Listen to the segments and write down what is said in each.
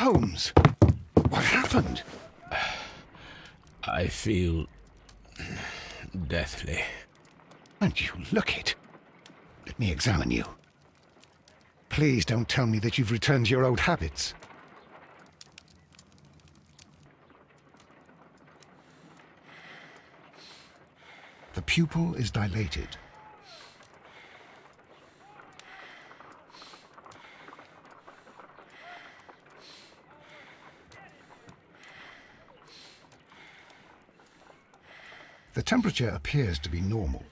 Holmes, what happened? I feel deathly. And you look it. Let me examine you. Please don't tell me that you've returned to your old habits. The pupil is dilated. The temperature appears to be normal.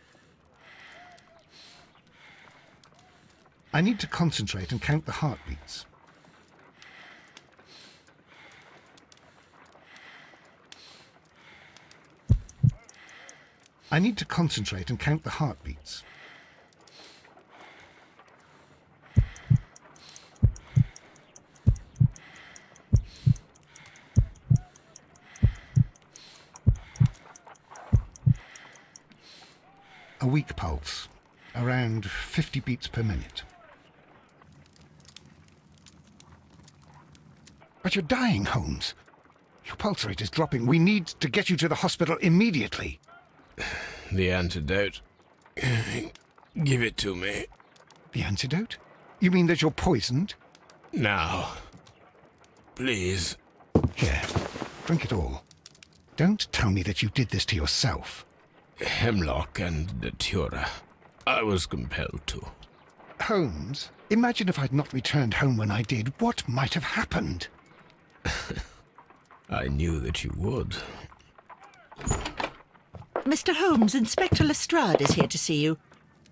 I need to concentrate and count the heartbeats. I need to concentrate and count the heartbeats. A weak pulse, around 50 beats per minute. But you're dying, Holmes. Your pulse rate is dropping. We need to get you to the hospital immediately. The antidote. Give it to me. The antidote? You mean that you're poisoned? Now. Please. Here, drink it all. Don't tell me that you did this to yourself. Hemlock and datura. I was compelled to. Holmes, imagine if I'd not returned home when I did. What might have happened? I knew that you would. Mr. Holmes, Inspector Lestrade is here to see you.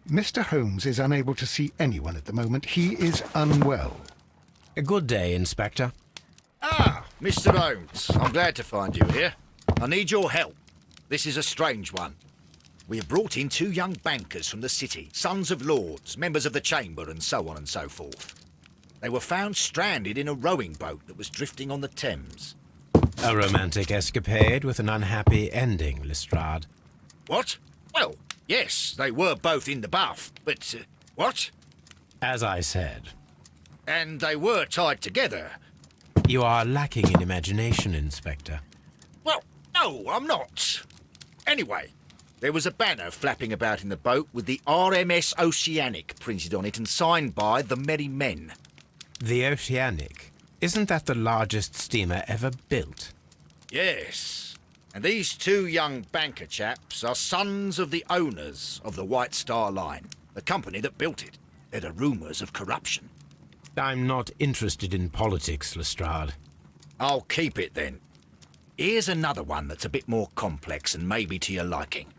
Mr. Holmes is unable to see anyone at the moment. He is unwell. A good day, Inspector. Ah, Mr. Holmes, I'm glad to find you here. I need your help. This is a strange one. We have brought in 2 young bankers from the city, sons of lords, members of the chamber, and so on and so forth. They were found stranded in a rowing boat that was drifting on the Thames. A romantic escapade with an unhappy ending, Lestrade. What? Well, yes, they were both in the bath, but... what? As I said, And they were tied together. you are lacking in imagination, Inspector. Well, no, I'm not. Anyway, there was a banner flapping about in the boat with the RMS Oceanic printed on it and signed by the Merry Men. The Oceanic. Isn't that the largest steamer ever built? Yes. And these 2 young banker chaps are sons of the owners of the White Star Line, the company that built it. There are rumours of corruption. I'm not interested in politics, Lestrade. I'll keep it then. Here's another one that's a bit more complex and maybe to your liking.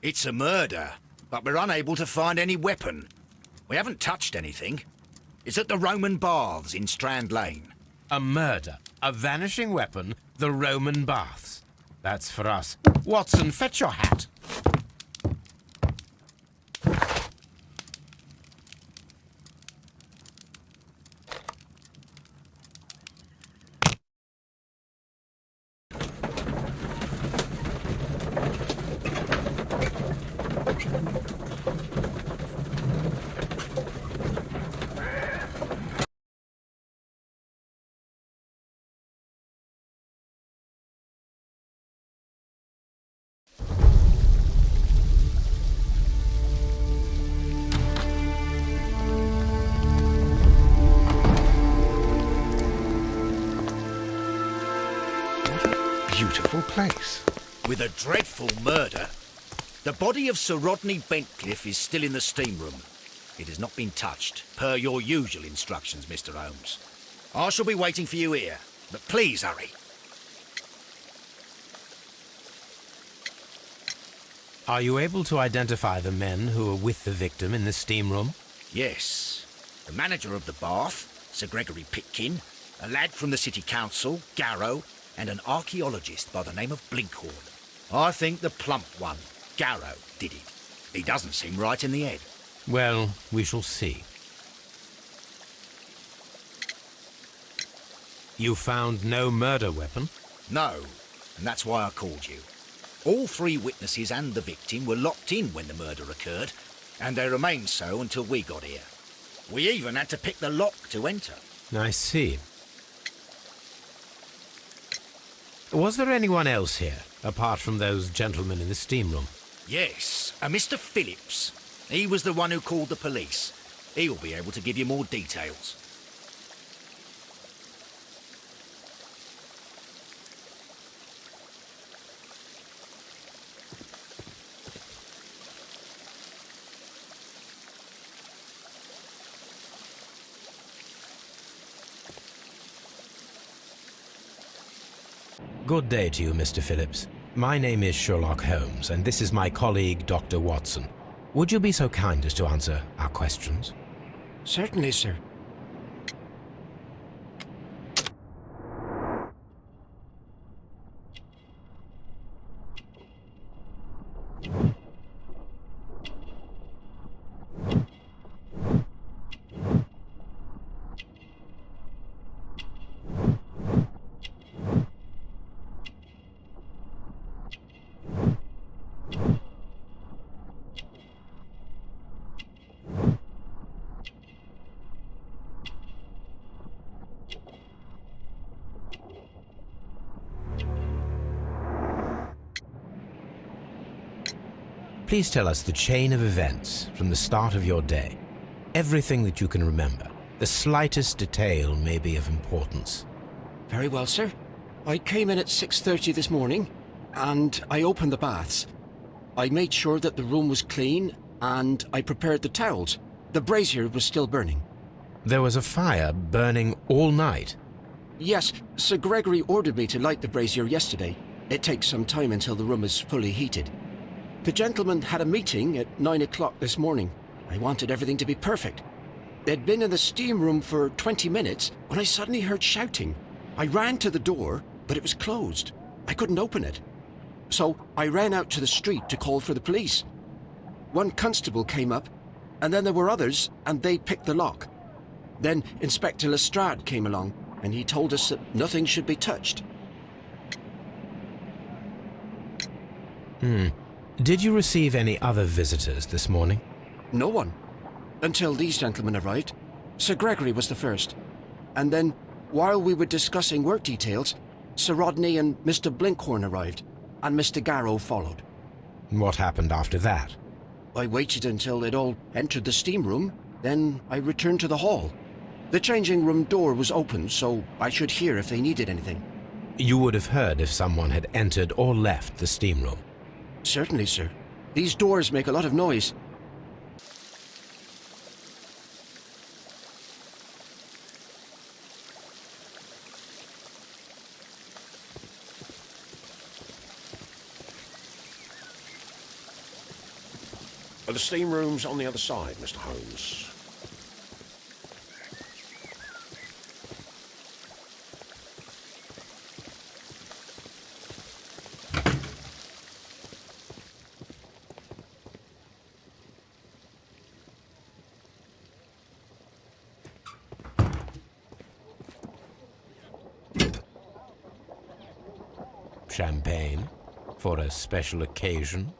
It's a murder, but we're unable to find any weapon. We haven't touched anything. It's at the Roman Baths in Strand Lane. A murder, a vanishing weapon, the Roman baths. That's for us. Watson, fetch your hat. Beautiful place. With a dreadful murder. The body of Sir Rodney Bentcliffe is still in the steam room. It has not been touched, per your usual instructions, Mr. Holmes. I shall be waiting for you here, but please hurry. Are you able to identify the men who were with the victim in the steam room? Yes. The manager of the bath, Sir Gregory Pitkin, a lad from the City Council, Garrow, and an archaeologist by the name of Blinkhorn. I think the plump one, Garrow, did it. He doesn't seem right in the head. Well, we shall see. You found no murder weapon? No, and that's why I called you. All 3 witnesses and the victim were locked in when the murder occurred, and they remained so until we got here. We even had to pick the lock to enter. I see. Was there anyone else here, apart from those gentlemen in the steam room? Yes, a Mr. Phillips. He was the one who called the police. He'll be able to give you more details. Good day to you, Mr. Phillips. My name is Sherlock Holmes, and this is my colleague, Dr. Watson. Would you be so kind as to answer our questions? Certainly, sir. Please tell us the chain of events from the start of your day. Everything that you can remember. The slightest detail may be of importance. Very well, sir. I came in at 6:30 this morning, and I opened the baths. I made sure that the room was clean, and I prepared the towels. The brazier was still burning. There was a fire burning all night. Yes, Sir Gregory ordered me to light the brazier yesterday. It takes some time until the room is fully heated. The gentleman had a meeting at 9 o'clock this morning. I wanted everything to be perfect. They'd been in the steam room for 20 minutes when I suddenly heard shouting. I ran to the door, but it was closed. I couldn't open it. So I ran out to the street to call for the police. One constable came up, and then there were others, and they picked the lock. Then Inspector Lestrade came along, and he told us that nothing should be touched. Did you receive any other visitors this morning? No one. Until these gentlemen arrived. Sir Gregory was the first. And then, while we were discussing work details, Sir Rodney and Mr. Blinkhorn arrived, and Mr. Garrow followed. What happened after that? I waited until they'd all entered the steam room, then I returned to the hall. The changing room door was open, so I should hear if they needed anything. You would have heard if someone had entered or left the steam room. Certainly, sir. These doors make a lot of noise. The steam room's on the other side, Mr. Holmes. Champagne for a special occasion.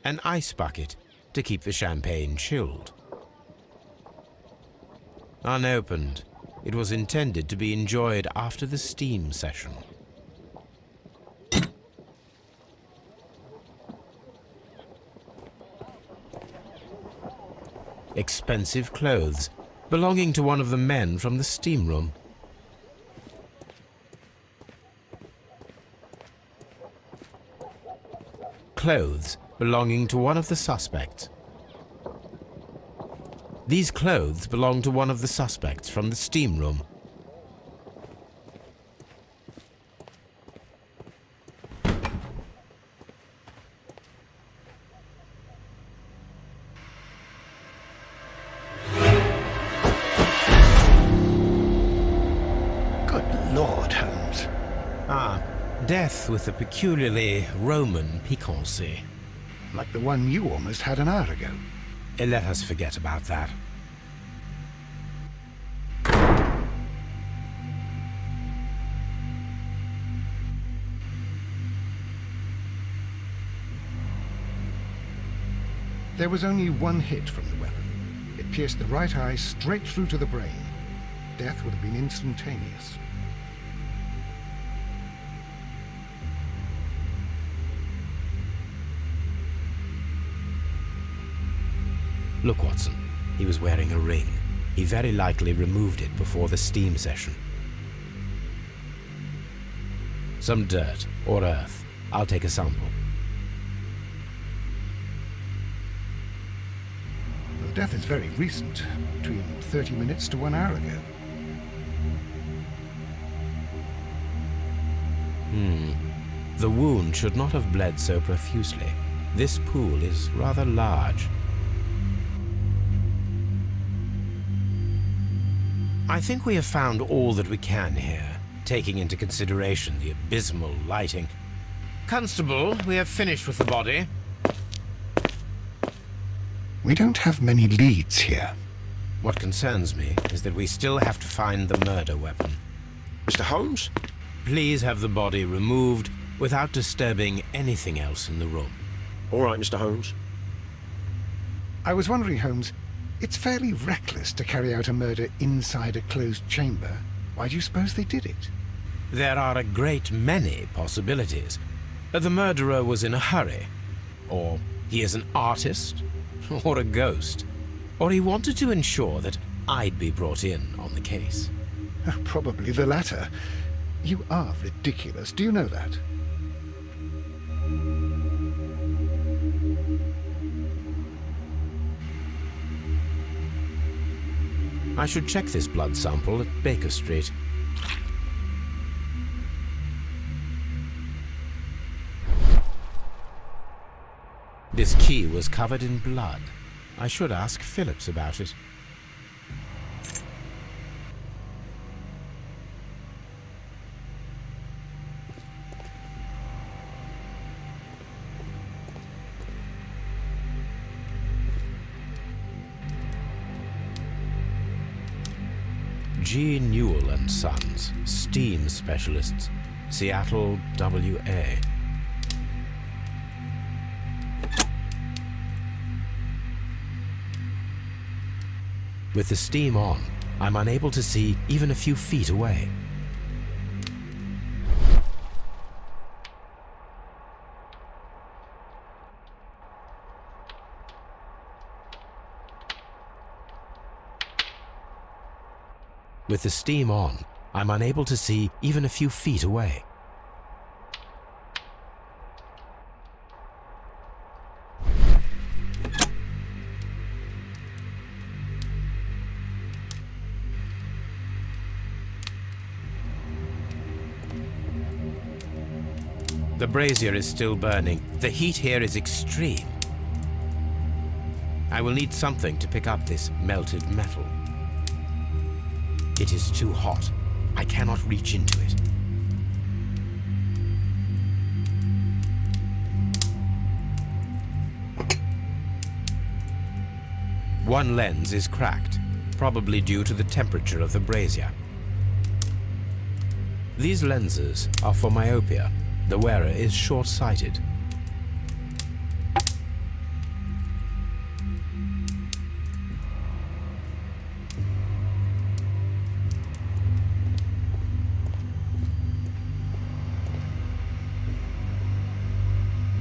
An ice bucket to keep the champagne chilled. Unopened, it was intended to be enjoyed after the steam session. Expensive clothes belonging to one of the men from the steam room. Clothes belonging to one of the suspects. These clothes belong to one of the suspects from the steam room. Good Lord, Holmes. Death with a peculiarly Roman piquancy. Like the one you almost had an hour ago. Let us forget about that. There was only one hit from the weapon. It pierced the right eye straight through to the brain. death would have been instantaneous. Look, Watson. He was wearing a ring. He very likely removed it before the steam session. Some dirt or earth. I'll take a sample. The death is very recent, between 30 minutes to 1 hour ago. The wound should not have bled so profusely. This pool is rather large. I think we have found all that we can here, taking into consideration the abysmal lighting. Constable, we have finished with the body. We don't have many leads here. What concerns me is that we still have to find the murder weapon. Mr. Holmes? Please have the body removed without disturbing anything else in the room. All right, Mr. Holmes. I was wondering, Holmes, it's fairly reckless to carry out a murder inside a closed chamber. Why do you suppose they did it? There are a great many possibilities. The murderer was in a hurry, or he is an artist, or a ghost, or he wanted to ensure that I'd be brought in on the case. Probably the latter. You are ridiculous. Do you know that? I should check this blood sample at Baker Street. This key was covered in blood. I should ask Phillips about it. G. Newell and Sons, steam specialists, Seattle, WA. With the steam on, I'm unable to see even a few feet away. With the steam on, I'm unable to see even a few feet away. The brazier is still burning. The heat here is extreme. I will need something to pick up this melted metal. It is too hot. I cannot reach into it. One lens is cracked, probably due to the temperature of the brazier. These lenses are for myopia. The wearer is short-sighted.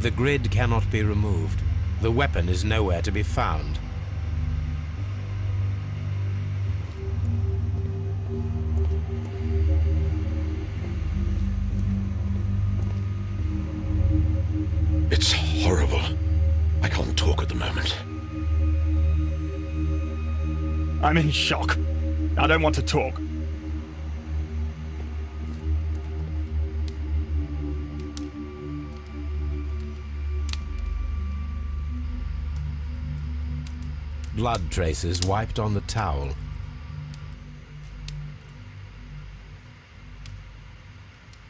The grid cannot be removed. The weapon is nowhere to be found. It's horrible. I can't talk at the moment. I'm in shock. I don't want to talk. Blood traces wiped on the towel.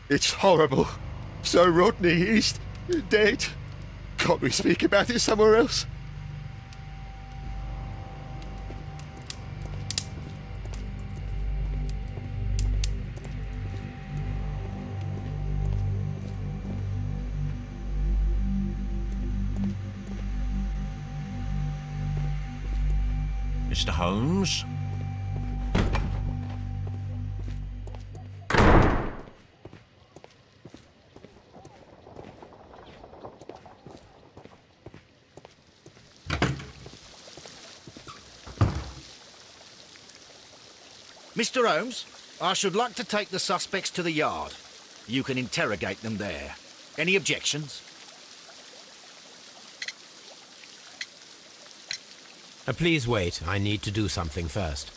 It's horrible. So Rodney, he's dead. Can't we speak about it somewhere else? Mr. Holmes? Mr. Holmes, I should like to take the suspects to the yard. You can interrogate them there. Any objections? Please wait. I need to do something first.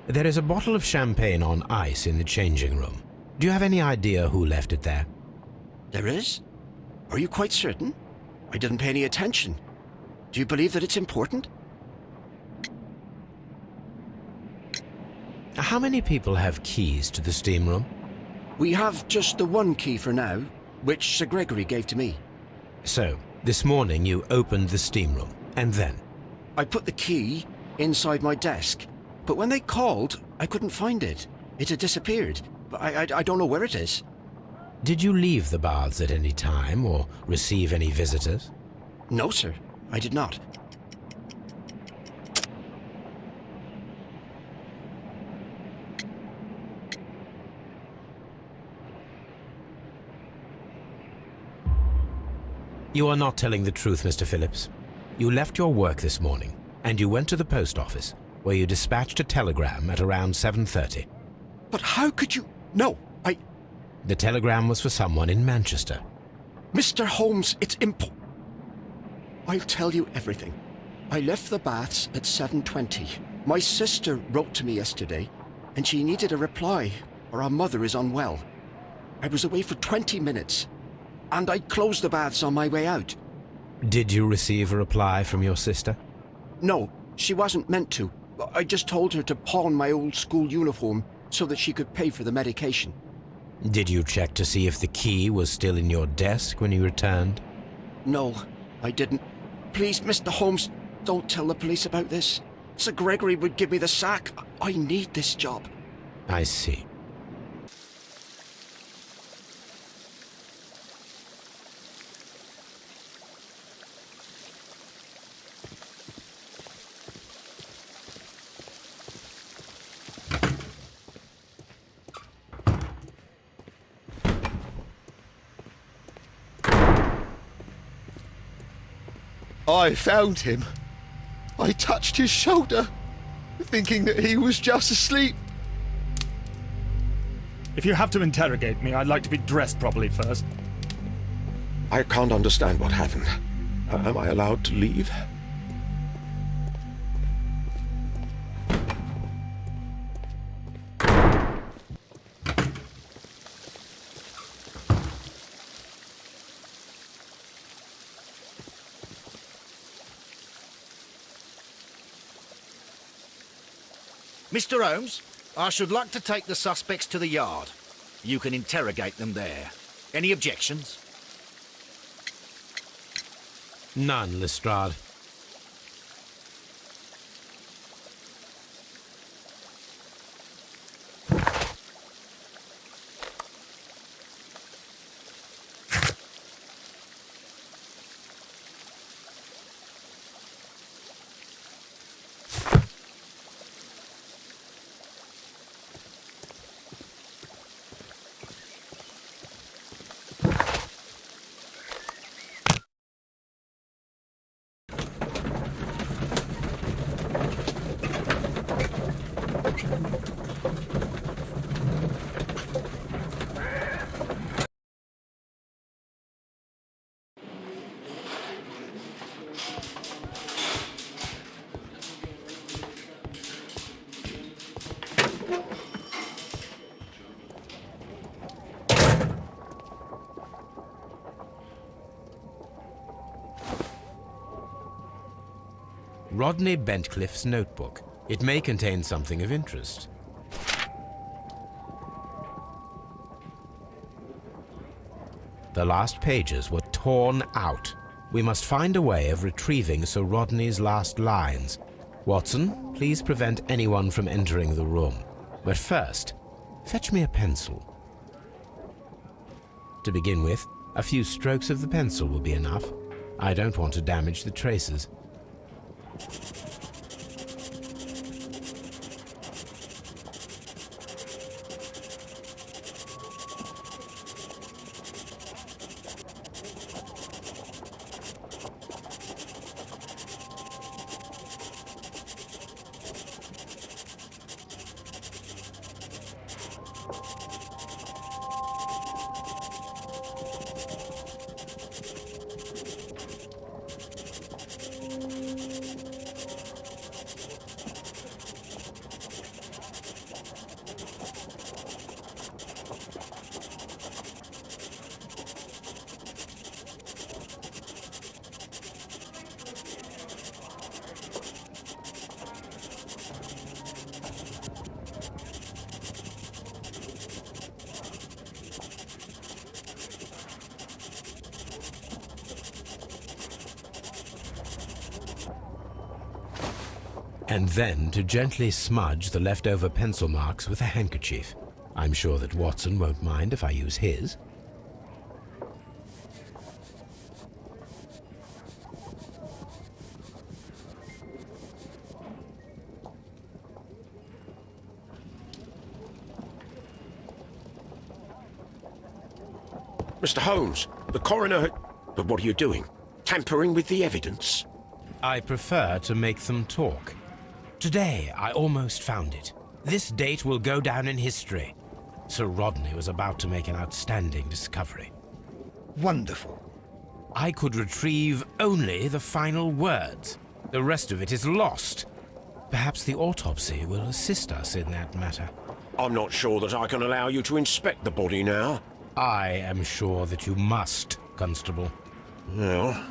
There is a bottle of champagne on ice in the changing room. Do you have any idea who left it there? There is? Are you quite certain? I didn't pay any attention. Do you believe that it's important? How many people have keys to the steam room? We have just the one key for now, which Sir Gregory gave to me. So, this morning you opened the steam room, and then? I put the key inside my desk, but when they called, I couldn't find it. It had disappeared. I don't know where it is. Did you leave the baths at any time, or receive any visitors? No, sir, I did not. You are not telling the truth, Mr. Phillips. You left your work this morning, and you went to the post office, where you dispatched a telegram at around 7:30. But how could you... No, The telegram was for someone in Manchester. Mr. Holmes, it's I'll tell you everything. I left the baths at 7:20. My sister wrote to me yesterday, and she needed a reply, or our mother is unwell. I was away for 20 minutes, and I closed the baths on my way out. Did you receive a reply from your sister? No, she wasn't meant to. I just told her to pawn my old school uniform so that she could pay for the medication. Did you check to see if the key was still in your desk when you returned? No, I didn't. Please, Mr. Holmes, don't tell the police about this. Sir Gregory would give me the sack. I need this job. I see. I found him. I touched his shoulder, thinking that he was just asleep. If you have to interrogate me, I'd like to be dressed properly first. I can't understand what happened. Am I allowed to leave? Mr. Holmes, I should like to take the suspects to the yard. You can interrogate them there. Any objections? None, Lestrade. Rodney Bentcliffe's notebook. It may contain something of interest. The last pages were torn out. We must find a way of retrieving Sir Rodney's last lines. Watson, please prevent anyone from entering the room. But first, fetch me a pencil. To begin with, a few strokes of the pencil will be enough. I don't want to damage the traces. and then to gently smudge the leftover pencil marks with a handkerchief. I'm sure that Watson won't mind if I use his. Mr. Holmes, the coroner... But what are you doing? Tampering with the evidence? I prefer to make them talk. Today, I almost found it. This date will go down in history. Sir Rodney was about to make an outstanding discovery. Wonderful. I could retrieve only the final words. The rest of it is lost. Perhaps the autopsy will assist us in that matter. I'm not sure that I can allow you to inspect the body now. I am sure that you must, Constable. Well...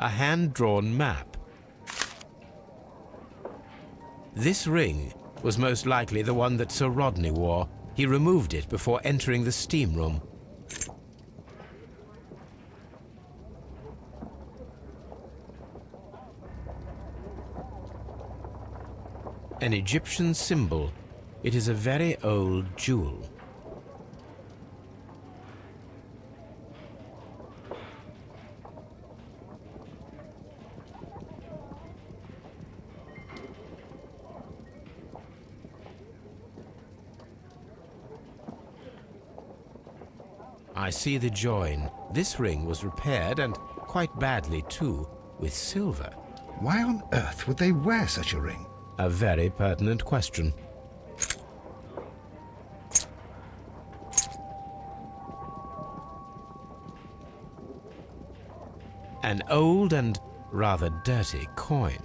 A hand-drawn map. This ring was most likely the one that Sir Rodney wore. He removed it before entering the steam room. An Egyptian symbol. It is a very old jewel. I see the join. This ring was repaired, and quite badly too, with silver. Why on earth would they wear such a ring? A very pertinent question. An old and rather dirty coin.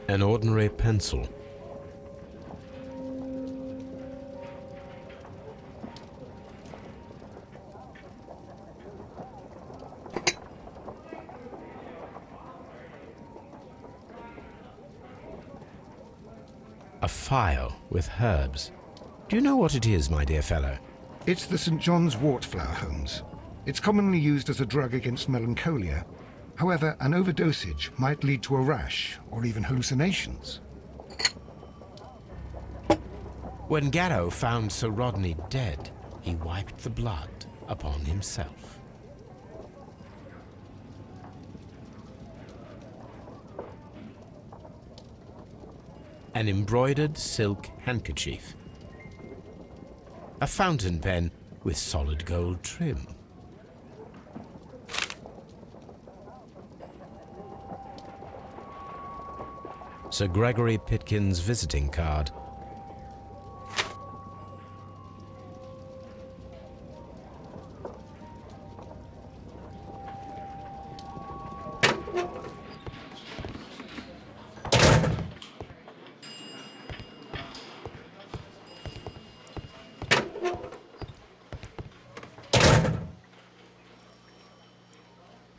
An ordinary pencil. A file with herbs. Do you know what it is, my dear fellow? It's the St. John's wort flower, Holmes. It's commonly used as a drug against melancholia. However, an overdosage might lead to a rash or even hallucinations. When Garrow found Sir Rodney dead, he wiped the blood upon himself. An embroidered silk handkerchief. A fountain pen with solid gold trim. Sir Gregory Pitkin's visiting card.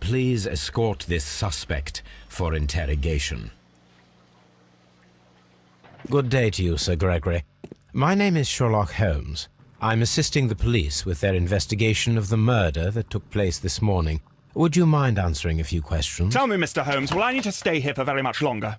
Please escort this suspect for interrogation. Good day to you, Sir Gregory. My name is Sherlock Holmes. I'm assisting the police with their investigation of the murder that took place this morning. Would you mind answering a few questions? Tell me, Mr. Holmes, will I need to stay here for very much longer?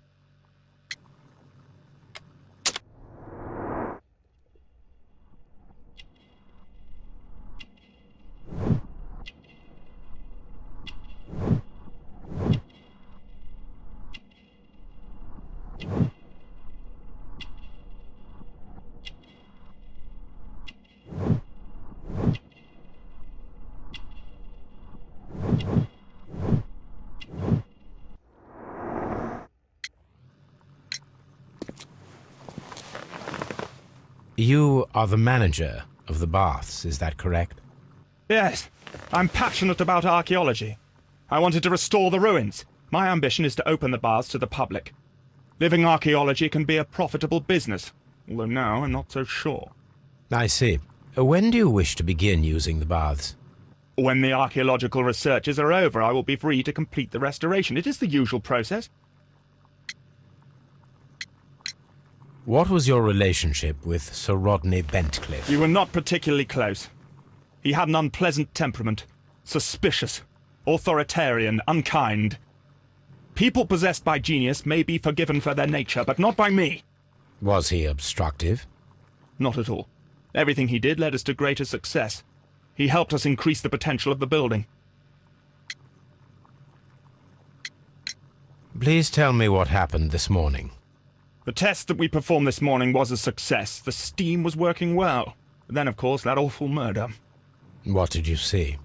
You are the manager of the baths, is that correct? Yes, I'm passionate about archaeology. I wanted to restore the ruins. My ambition is to open the baths to the public. Living archaeology can be a profitable business, although now I'm not so sure. I see. When do you wish to begin using the baths? When the archaeological researches are over, I will be free to complete the restoration. It is the usual process. What was your relationship with Sir Rodney Bentcliffe? We were not particularly close. He had an unpleasant temperament, suspicious, authoritarian, unkind. People possessed by genius may be forgiven for their nature, but not by me. Was he obstructive? Not at all. Everything he did led us to greater success. He helped us increase the potential of the building. Please tell me what happened this morning. The test that we performed this morning was a success. The steam was working well. But then, of course, that awful murder. What did you see?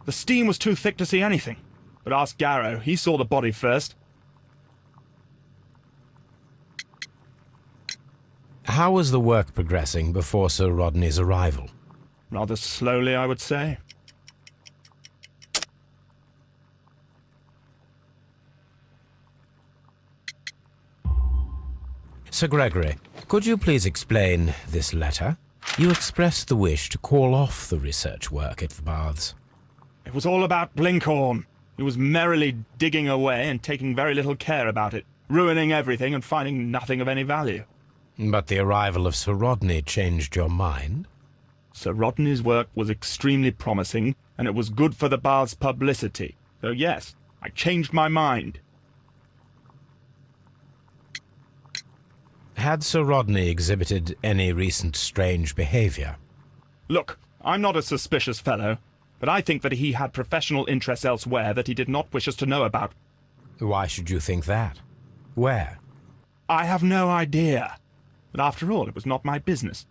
The steam was too thick to see anything. But ask Garrow. He saw the body first. How was the work progressing before Sir Rodney's arrival? Rather slowly, I would say. Sir Gregory, could you please explain this letter? You expressed the wish to call off the research work at the baths. It was all about Blinkhorn. He was merrily digging away and taking very little care about it, ruining everything and finding nothing of any value. But the arrival of Sir Rodney changed your mind? Sir Rodney's work was extremely promising, and it was good for the bath's publicity. So yes, I changed my mind. Had Sir Rodney exhibited any recent strange behavior? Look, I'm not a suspicious fellow, but I think that he had professional interests elsewhere that he did not wish us to know about. Why should you think that? Where? I have no idea. But after all, it was not my business.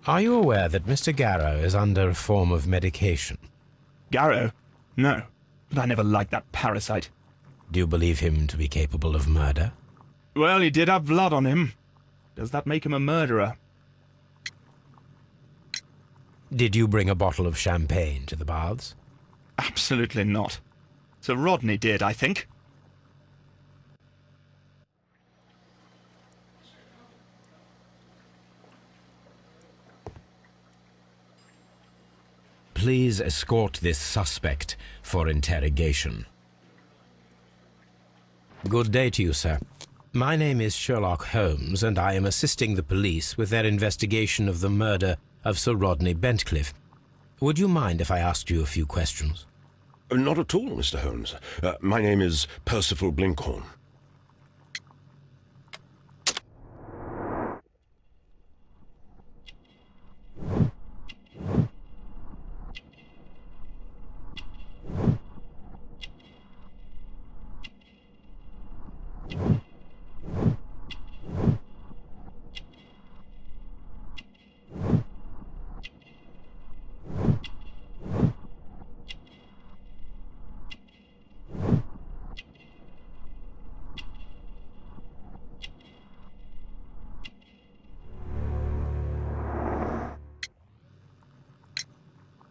Are you aware that Mr. Garrow is under a form of medication? Garrow? No, but I never liked that parasite. Do you believe him to be capable of murder? Well, he did have blood on him. Does that make him a murderer? Did you bring a bottle of champagne to the baths? Absolutely not. Sir Rodney did, I think. Please escort this suspect for interrogation. Good day to you, sir. My name is Sherlock Holmes, and I am assisting the police with their investigation of the murder of Sir Rodney Bentcliffe. Would you mind if I asked you a few questions? Not at all, Mr. Holmes. My name is Percival Blinkhorn.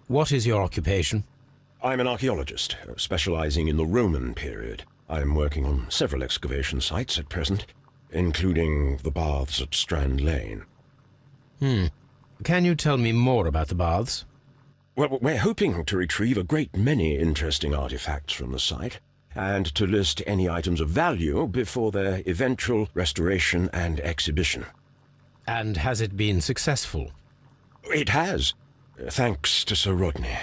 What is your occupation? I'm an archaeologist, specializing in the Roman period. I'm working on several excavation sites at present, including the baths at Strand Lane. Can you tell me more about the baths? Well, we're hoping to retrieve a great many interesting artifacts from the site, and to list any items of value before their eventual restoration and exhibition. And has it been successful? It has, thanks to Sir Rodney.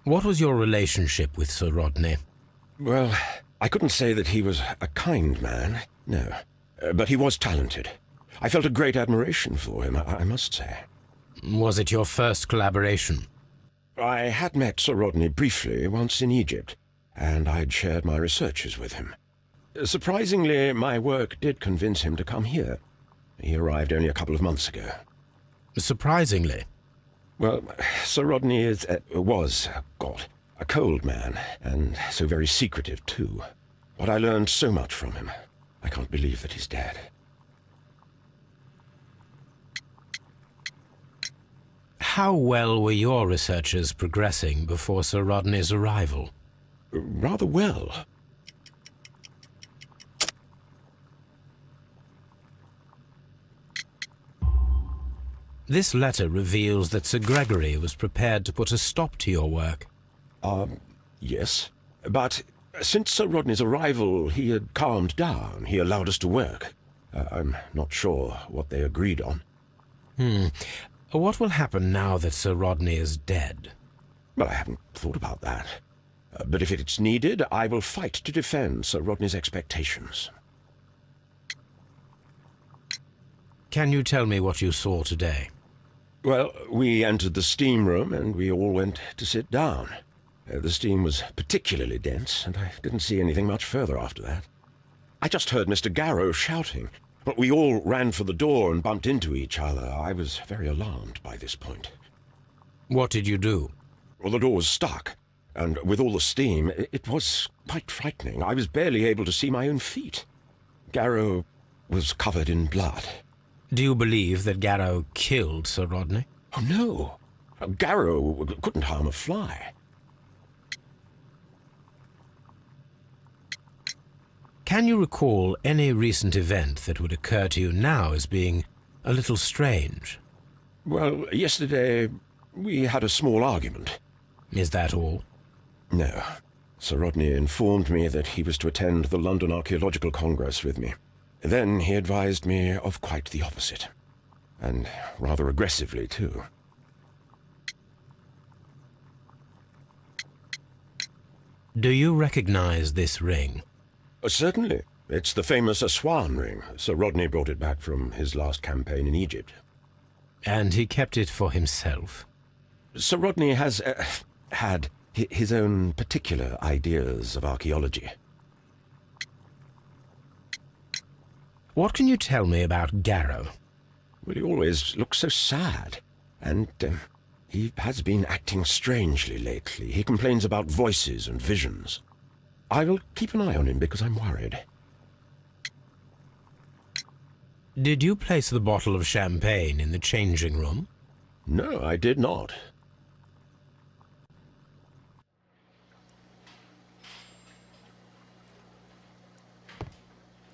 What was your relationship with Sir Rodney? Well, I couldn't say that he was a kind man, no. But he was talented. I felt a great admiration for him, I must say. Was it your first collaboration? I had met Sir Rodney briefly once in Egypt, and I'd shared my researches with him. Surprisingly, my work did convince him to come here. He arrived only a couple of months ago. Surprisingly? Well, Sir Rodney was a cold man, and so very secretive, too. But I learned so much from him. I can't believe that he's dead. How well were your researches progressing before Sir Rodney's arrival? Rather well. This letter reveals that Sir Gregory was prepared to put a stop to your work. Yes. But since Sir Rodney's arrival, he had calmed down. He allowed us to work. I'm not sure what they agreed on. What will happen now that Sir Rodney is dead? Well, I haven't thought about that. But if it's needed, I will fight to defend Sir Rodney's expectations. Can you tell me what you saw today? Well, we entered the steam room and we all went to sit down. The steam was particularly dense, and I didn't see anything much further after that. I just heard Mr. Garrow shouting, but we all ran for the door and bumped into each other. I was very alarmed by this point. What did you do? Well, the door was stuck, and with all the steam, it was quite frightening. I was barely able to see my own feet. Garrow was covered in blood. Do you believe that Garrow killed Sir Rodney? Oh, no. Garrow couldn't harm a fly. Can you recall any recent event that would occur to you now as being a little strange? Well, yesterday we had a small argument. Is that all? No. Sir Rodney informed me that he was to attend the London Archaeological Congress with me. Then he advised me of quite the opposite. And rather aggressively, too. Do you recognize this ring? Certainly. It's the famous Aswan ring. Sir Rodney brought it back from his last campaign in Egypt. And he kept it for himself? Sir Rodney has had his own particular ideas of archaeology. What can you tell me about Garrow? Well, he always looks so sad, and he has been acting strangely lately. He complains about voices and visions. I will keep an eye on him because I'm worried. Did you place the bottle of champagne in the changing room? No, I did not.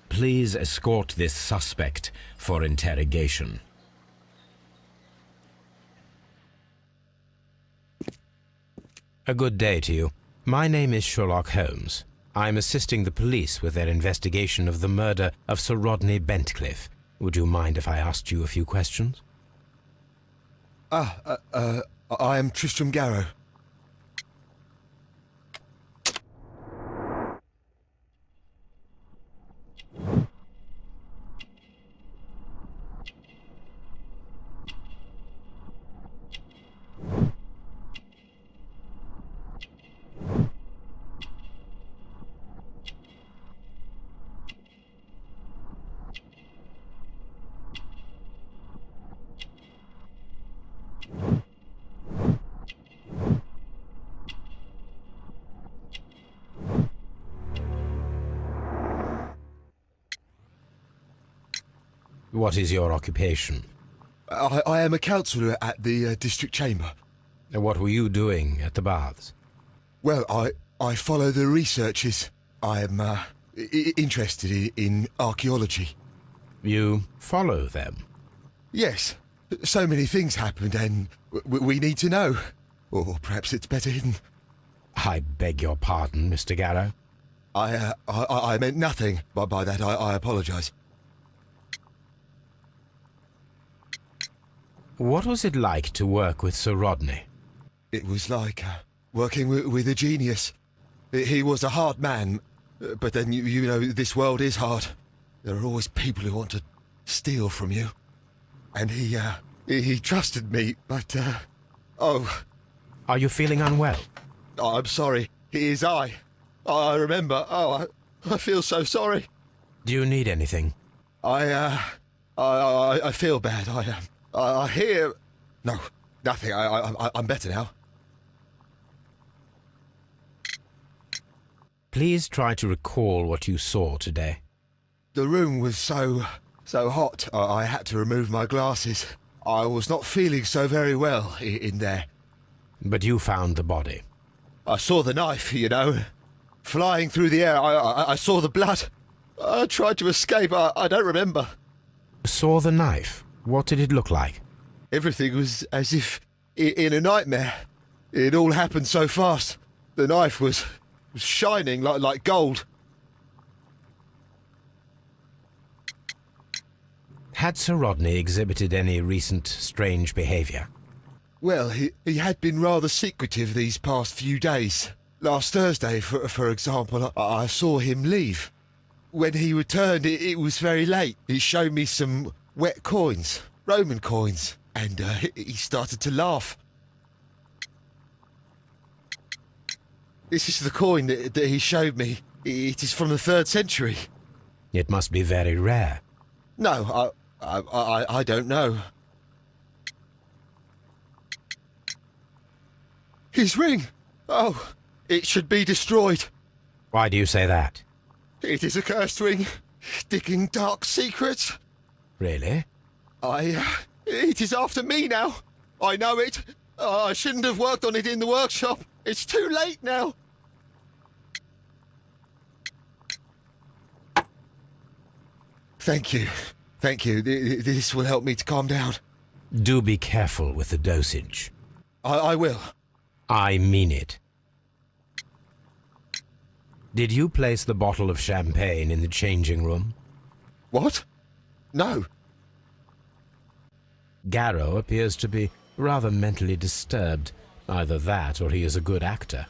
Please escort this suspect for interrogation. A good day to you. My name is Sherlock Holmes. I'm assisting the police with their investigation of the murder of Sir Rodney Bentcliffe. Would you mind if I asked you a few questions? I am Tristram Garrow. What is your occupation? I am a counsellor at the district chamber. What were you doing at the baths? Well, I follow the researches. I am interested in archaeology. You follow them? Yes. So many things happened and we need to know. Or perhaps it's better hidden. I beg your pardon, Mr. Garrow. I meant nothing by that. I apologise. What was it like to work with Sir Rodney? It was like working with a genius. He was a hard man, but then you know this world is hard. There are always people who want to steal from you. And he trusted me, but oh. Are you feeling unwell? I'm sorry. It is I remember. Oh, I feel so sorry. Do you need anything? I feel bad. I hear. No, nothing. I'm better now. Please try to recall what you saw today. The room was so hot. I had to remove my glasses. I was not feeling so very well in there. But you found the body. I saw the knife, you know, flying through the air. I saw the blood. I tried to escape. I don't remember. Saw the knife? What did it look like? Everything was as if in a nightmare. It all happened so fast. The knife was shining like gold. Had Sir Rodney exhibited any recent strange behaviour? Well, he had been rather secretive these past few days. Last Thursday, for example, I saw him leave. When he returned, it was very late. He showed me some wet coins, Roman coins, and he started to laugh. This is the coin that he showed me. It is from the 3rd century. It must be very rare. No, I don't know. His ring! Oh, it should be destroyed. Why do you say that? It is a cursed ring, digging dark secrets. Really? It is after me now. I know it. I shouldn't have worked on it in the workshop. It's too late now. Thank you. Thank you. This will help me to calm down. Do be careful with the dosage. I will. I mean it. Did you place the bottle of champagne in the changing room? What? No. Garrow appears to be rather mentally disturbed. Either that or he is a good actor.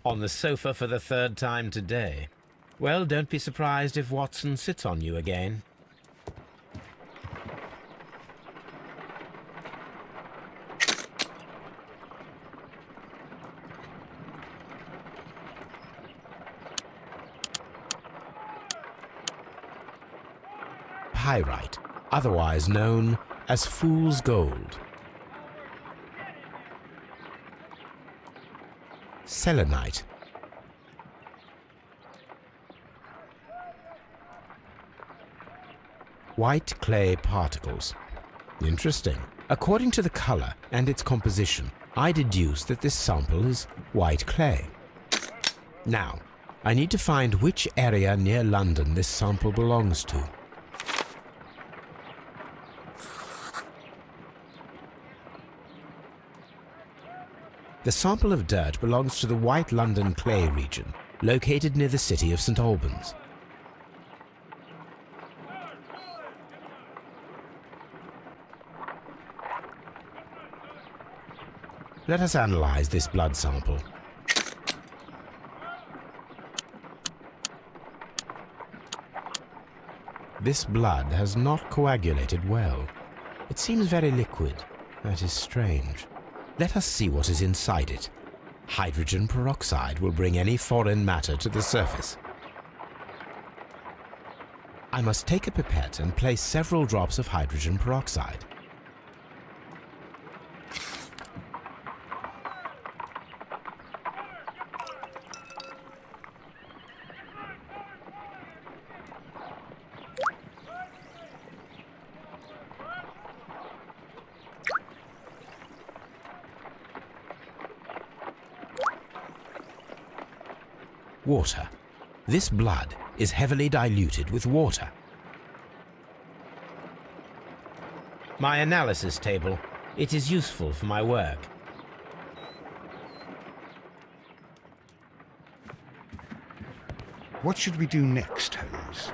On the sofa for the 3rd time today. Well, don't be surprised if Watson sits on you again. pyrite, otherwise known as fool's gold. Selenite. White clay particles. Interesting. According to the color and its composition, I deduce that this sample is white clay. Now, I need to find which area near London this sample belongs to. The sample of dirt belongs to the White London clay region, located near the city of St. Albans. Let us analyze this blood sample. This blood has not coagulated well. It seems very liquid. That is strange. Let us see what is inside it. Hydrogen peroxide will bring any foreign matter to the surface. I must take a pipette and place several drops of hydrogen peroxide. Water. This blood is heavily diluted with water. My analysis table. It is useful for my work. What should we do next, Holmes?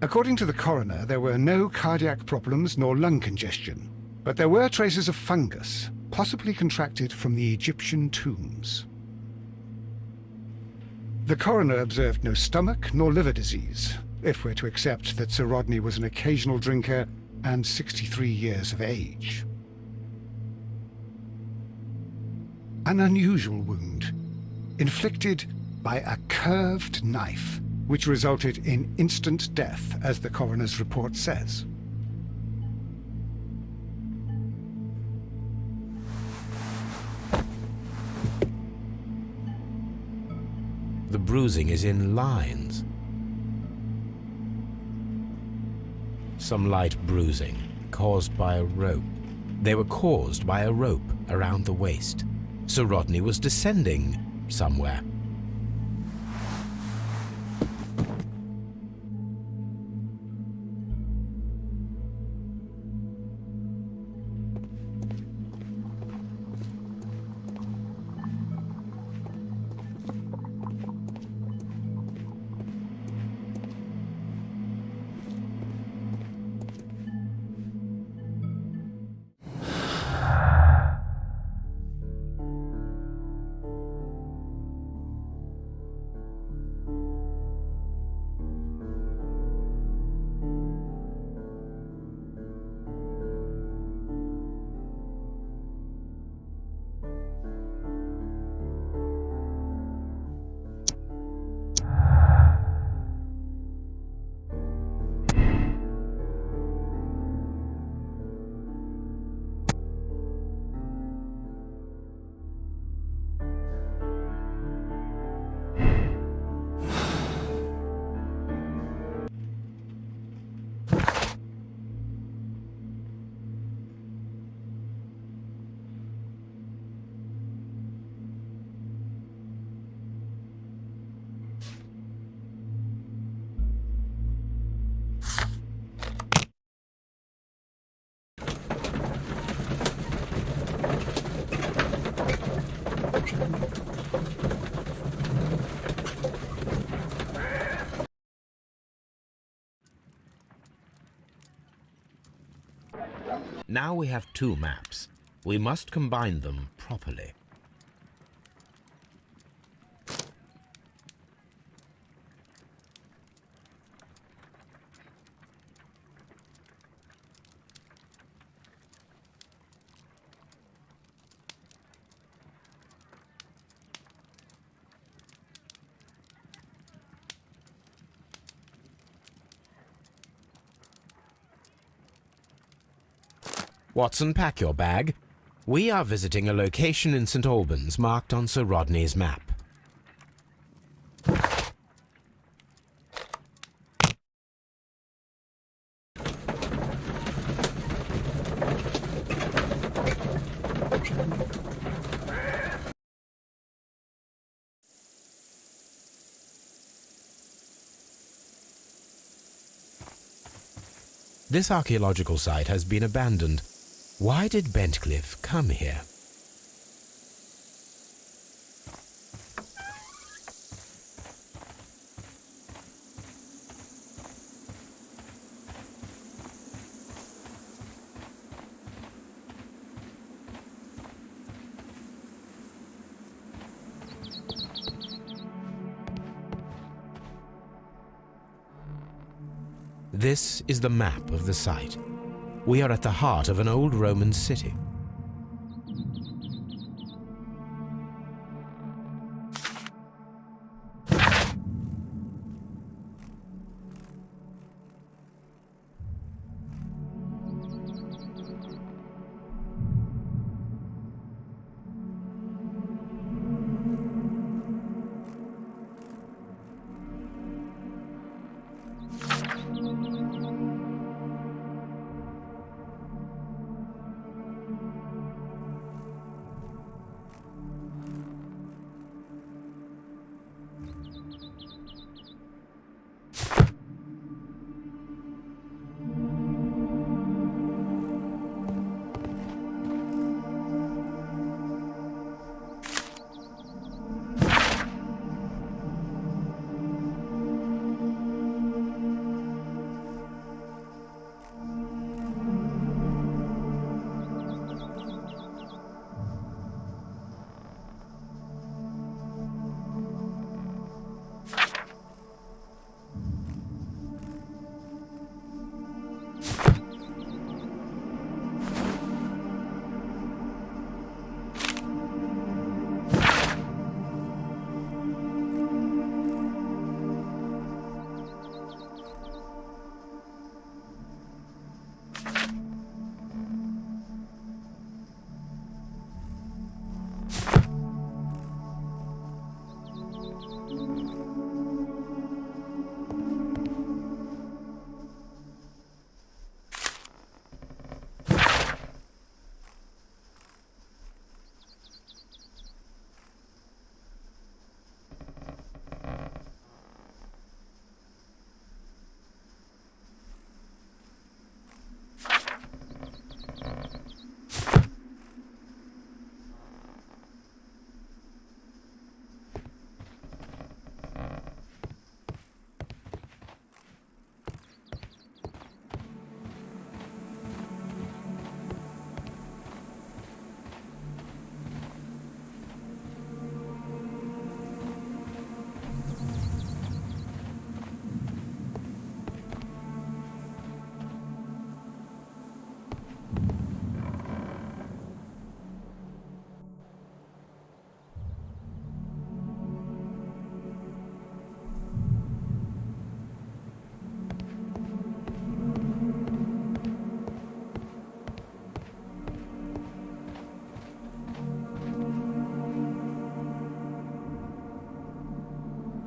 According to the coroner, there were no cardiac problems nor lung congestion, but there were traces of fungus, possibly contracted from the Egyptian tombs. The coroner observed no stomach nor liver disease, if we're to accept that Sir Rodney was an occasional drinker and 63 years of age. An unusual wound, inflicted by a curved knife, which resulted in instant death, as the coroner's report says. The bruising is in lines. Some light bruising, caused by a rope. They were caused by a rope around the waist. Sir Rodney was descending somewhere. Now we have two maps. We must combine them properly. Watson, pack your bag. We are visiting a location in St. Albans marked on Sir Rodney's map. This archaeological site has been abandoned. Why did Bentcliffe come here? This is the map of the site. We are at the heart of an old Roman city.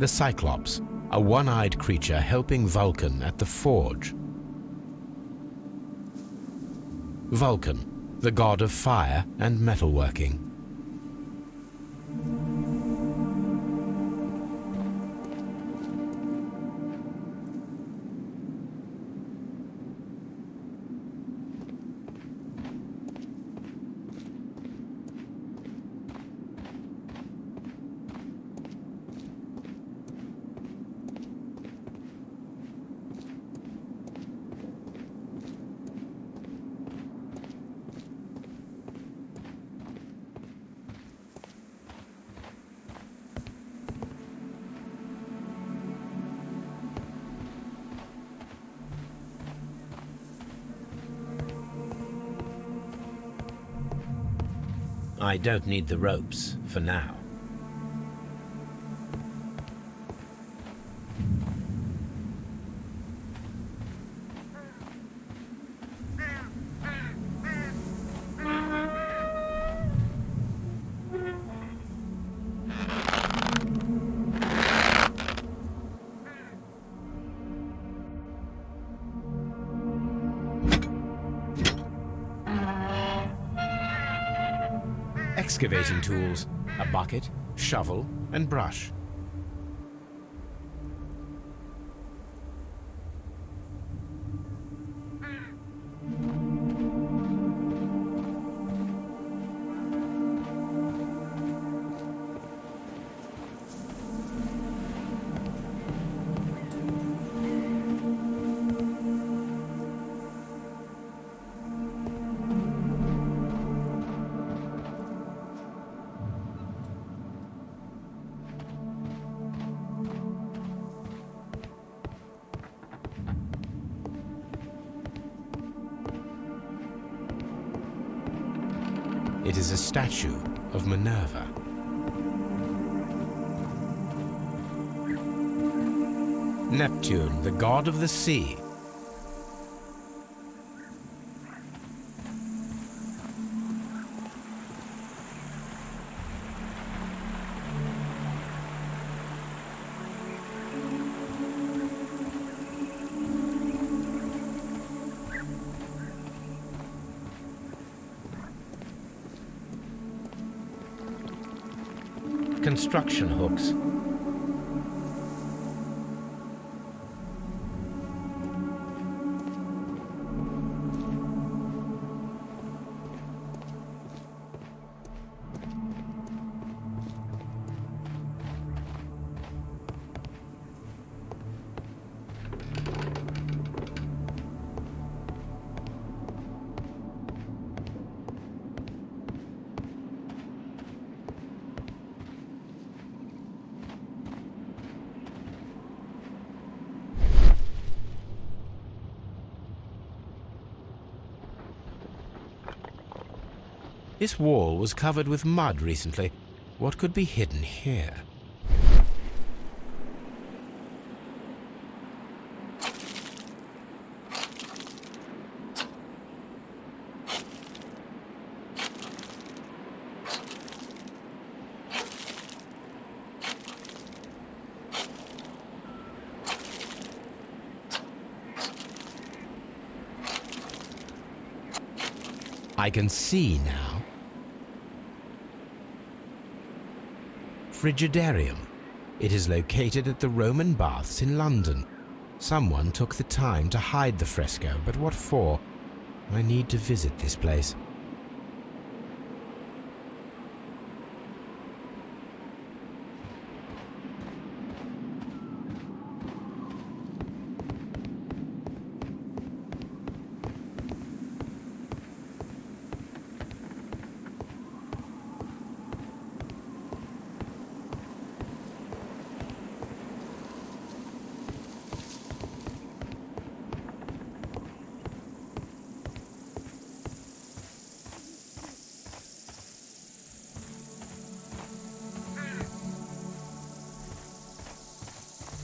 The Cyclops, a one-eyed creature helping Vulcan at the forge. Vulcan, the god of fire and metalworking. I don't need the ropes for now. Excavating tools, a bucket, shovel, and brush. It is a statue of Minerva. Neptune, the god of the sea. Construction hooks. This wall was covered with mud recently. What could be hidden here? I can see now. Frigidarium. It is located at the Roman Baths in London. Someone took the time to hide the fresco, but what for? I need to visit this place.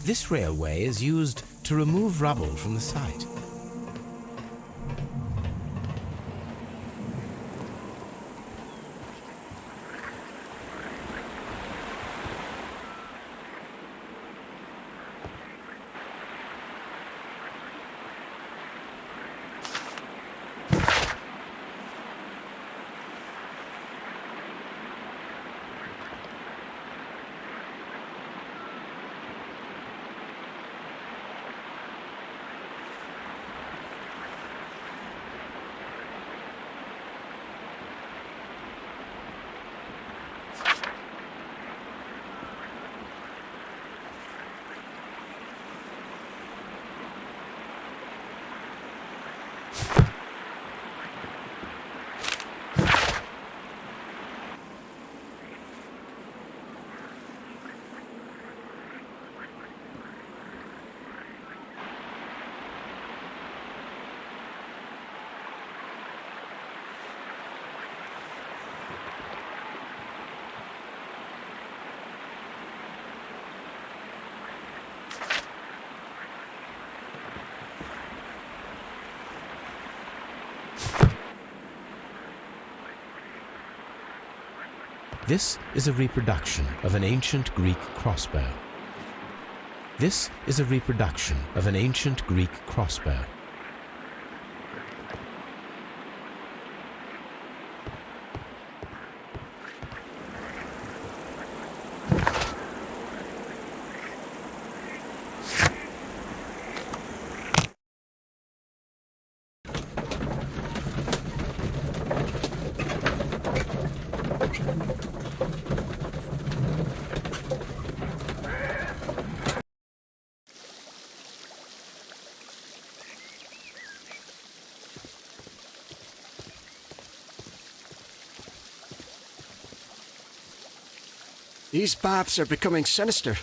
This railway is used to remove rubble from the site. This is a reproduction of an ancient Greek crossbow. This is a reproduction of an ancient Greek crossbow. These baths are becoming sinister.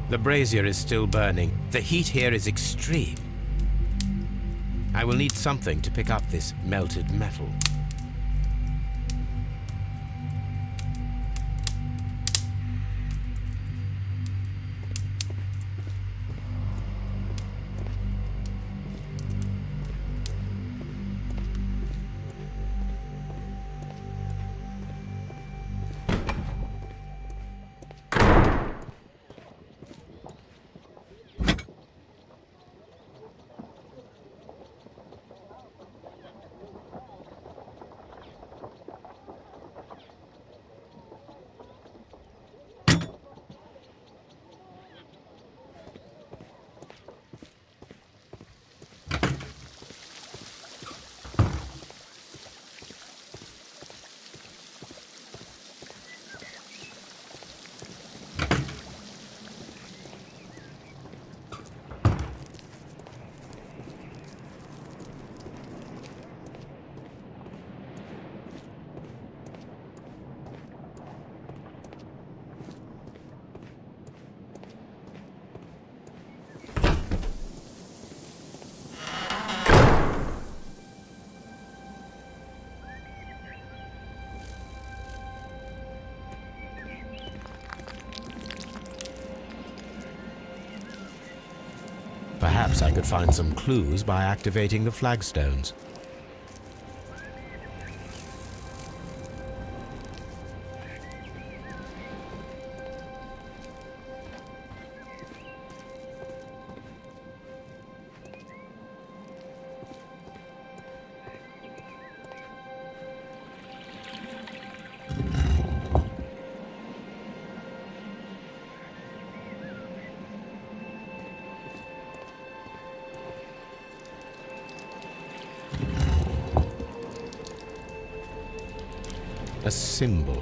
The brazier is still burning. The heat here is extreme. I will need something to pick up this melted metal. Perhaps I could find some clues by activating the flagstones. A symbol.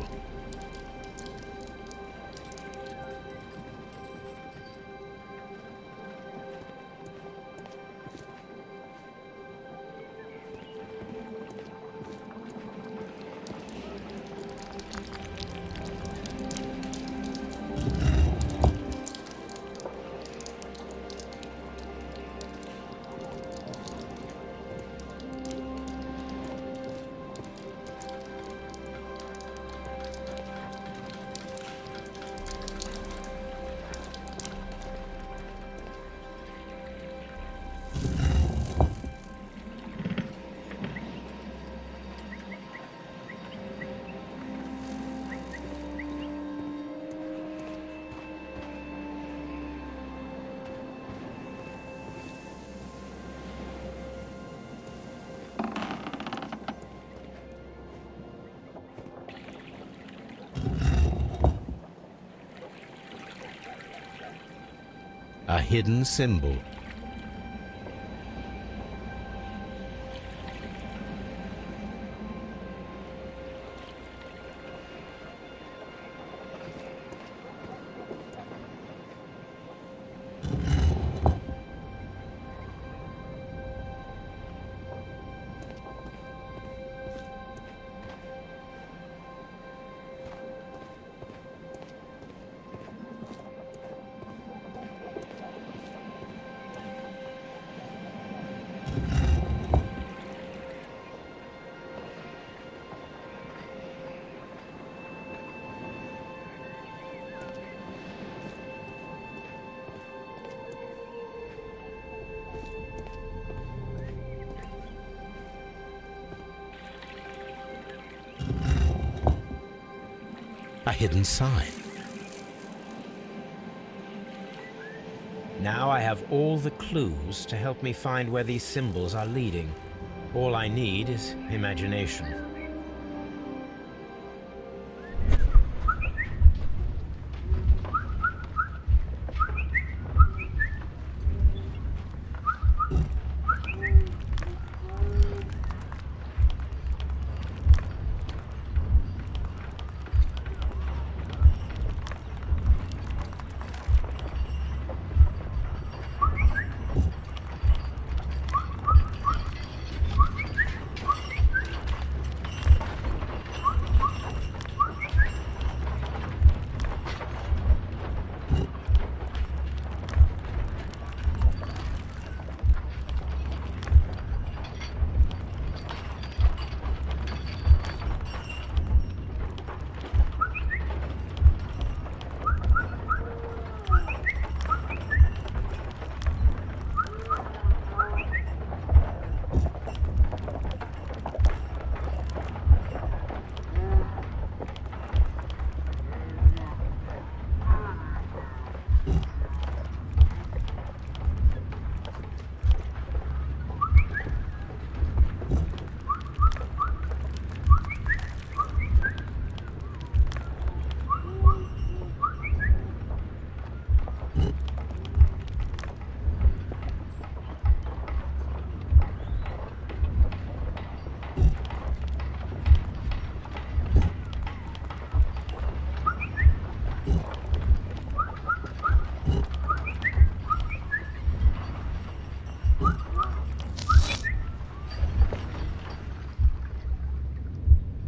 A hidden symbol. A hidden sign. Now I have all the clues to help me find where these symbols are leading. All I need is imagination.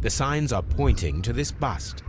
The signs are pointing to this bust.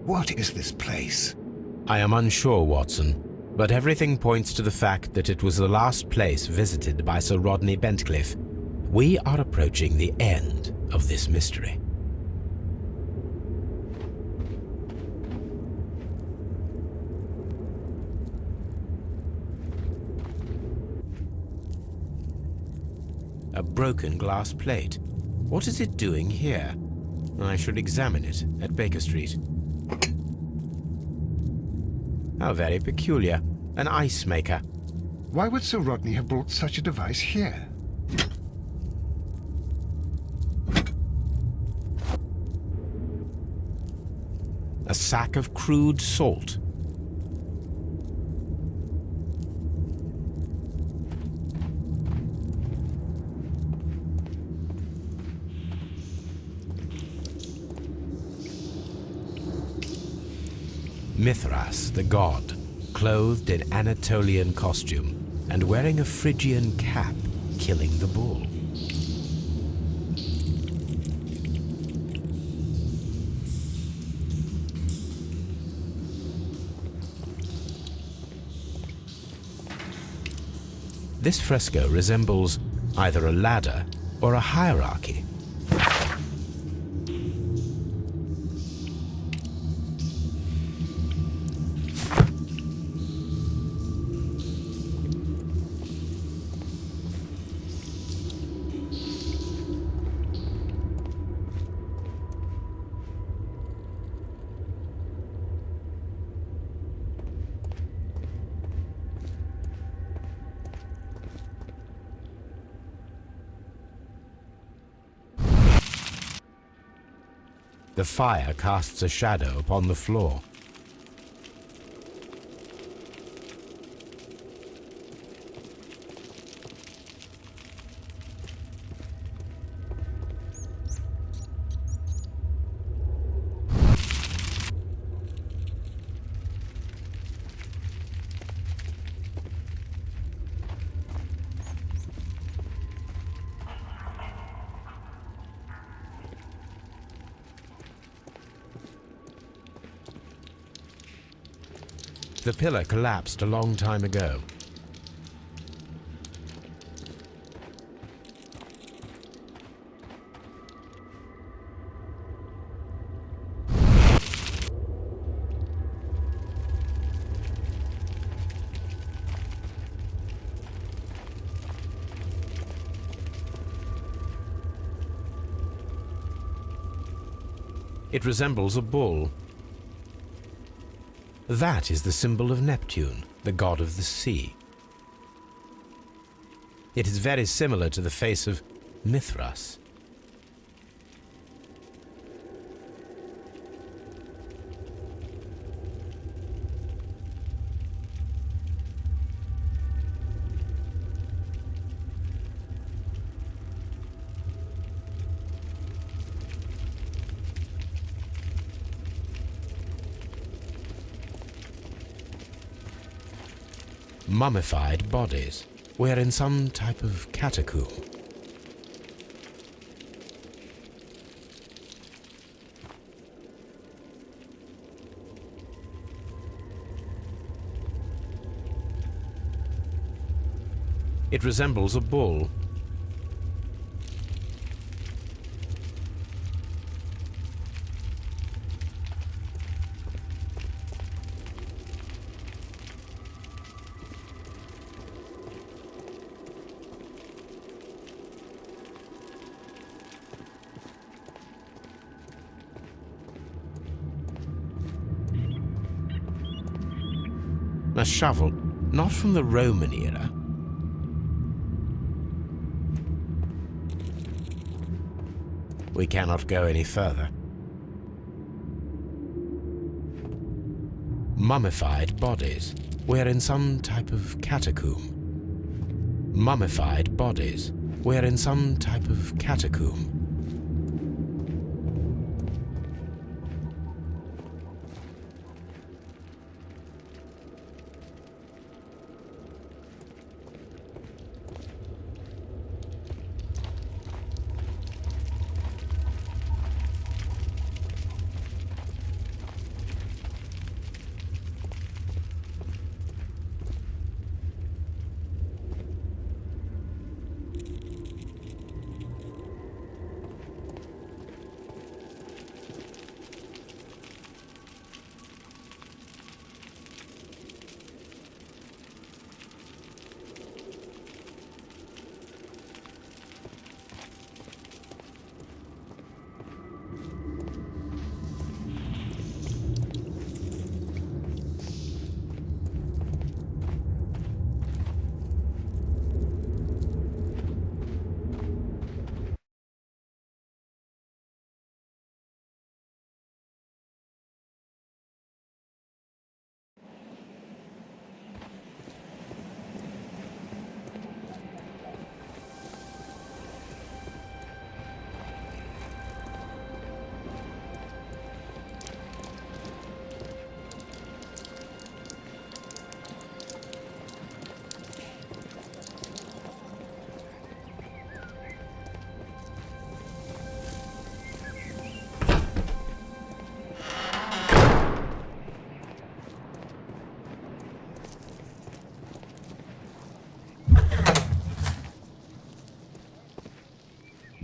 What is this place? I am unsure, Watson, but everything points to the fact that it was the last place visited by Sir Rodney Bentcliffe. We are approaching the end of this mystery. A broken glass plate. What is it doing here? I should examine it at Baker Street. How very peculiar. An ice maker. Why would Sir Rodney have brought such a device here? A sack of crude salt. Mithras, the god, clothed in Anatolian costume and wearing a Phrygian cap, killing the bull. This fresco resembles either a ladder or a hierarchy. The fire casts a shadow upon the floor. The pillar collapsed a long time ago. It resembles a bull. That is the symbol of Neptune, the god of the sea. It is very similar to the face of Mithras. Mummified bodies. We're in some type of catacomb. It resembles a bull. A shovel, not from the Roman era. We cannot go any further. Mummified bodies. We're in some type of catacomb. Mummified bodies. We're in some type of catacomb.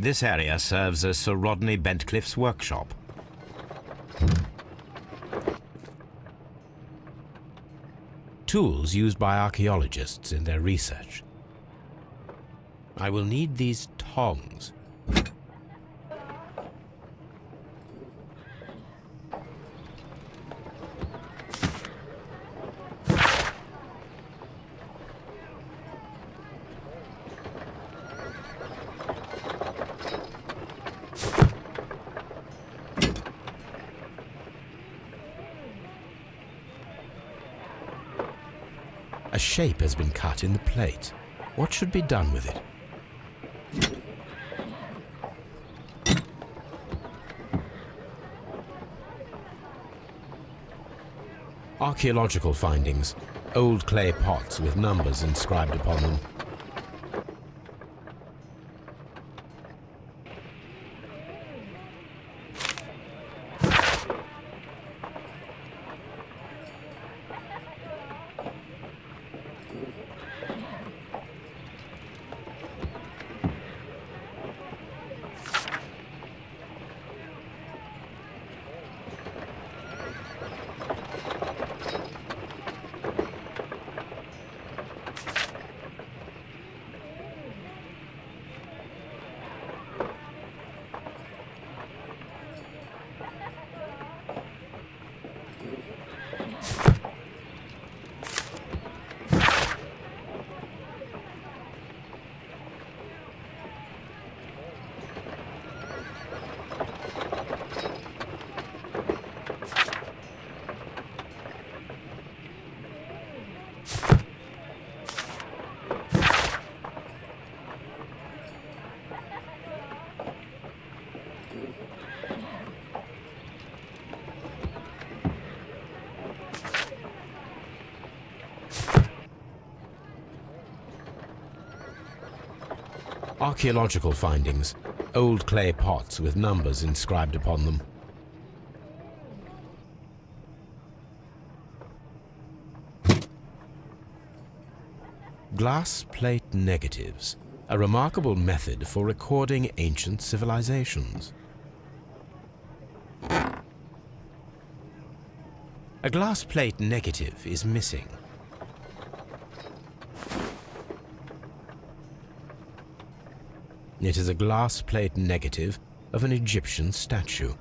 This area serves as Sir Rodney Bentcliffe's workshop. Tools used by archaeologists in their research. I will need these tongs. A shape has been cut in the plate. What should be done with it? Archaeological findings. Old clay pots with numbers inscribed upon them. Archaeological findings. Old clay pots with numbers inscribed upon them. Glass plate negatives. A remarkable method for recording ancient civilizations. A glass plate negative is missing. It is a glass plate negative of an Egyptian statue.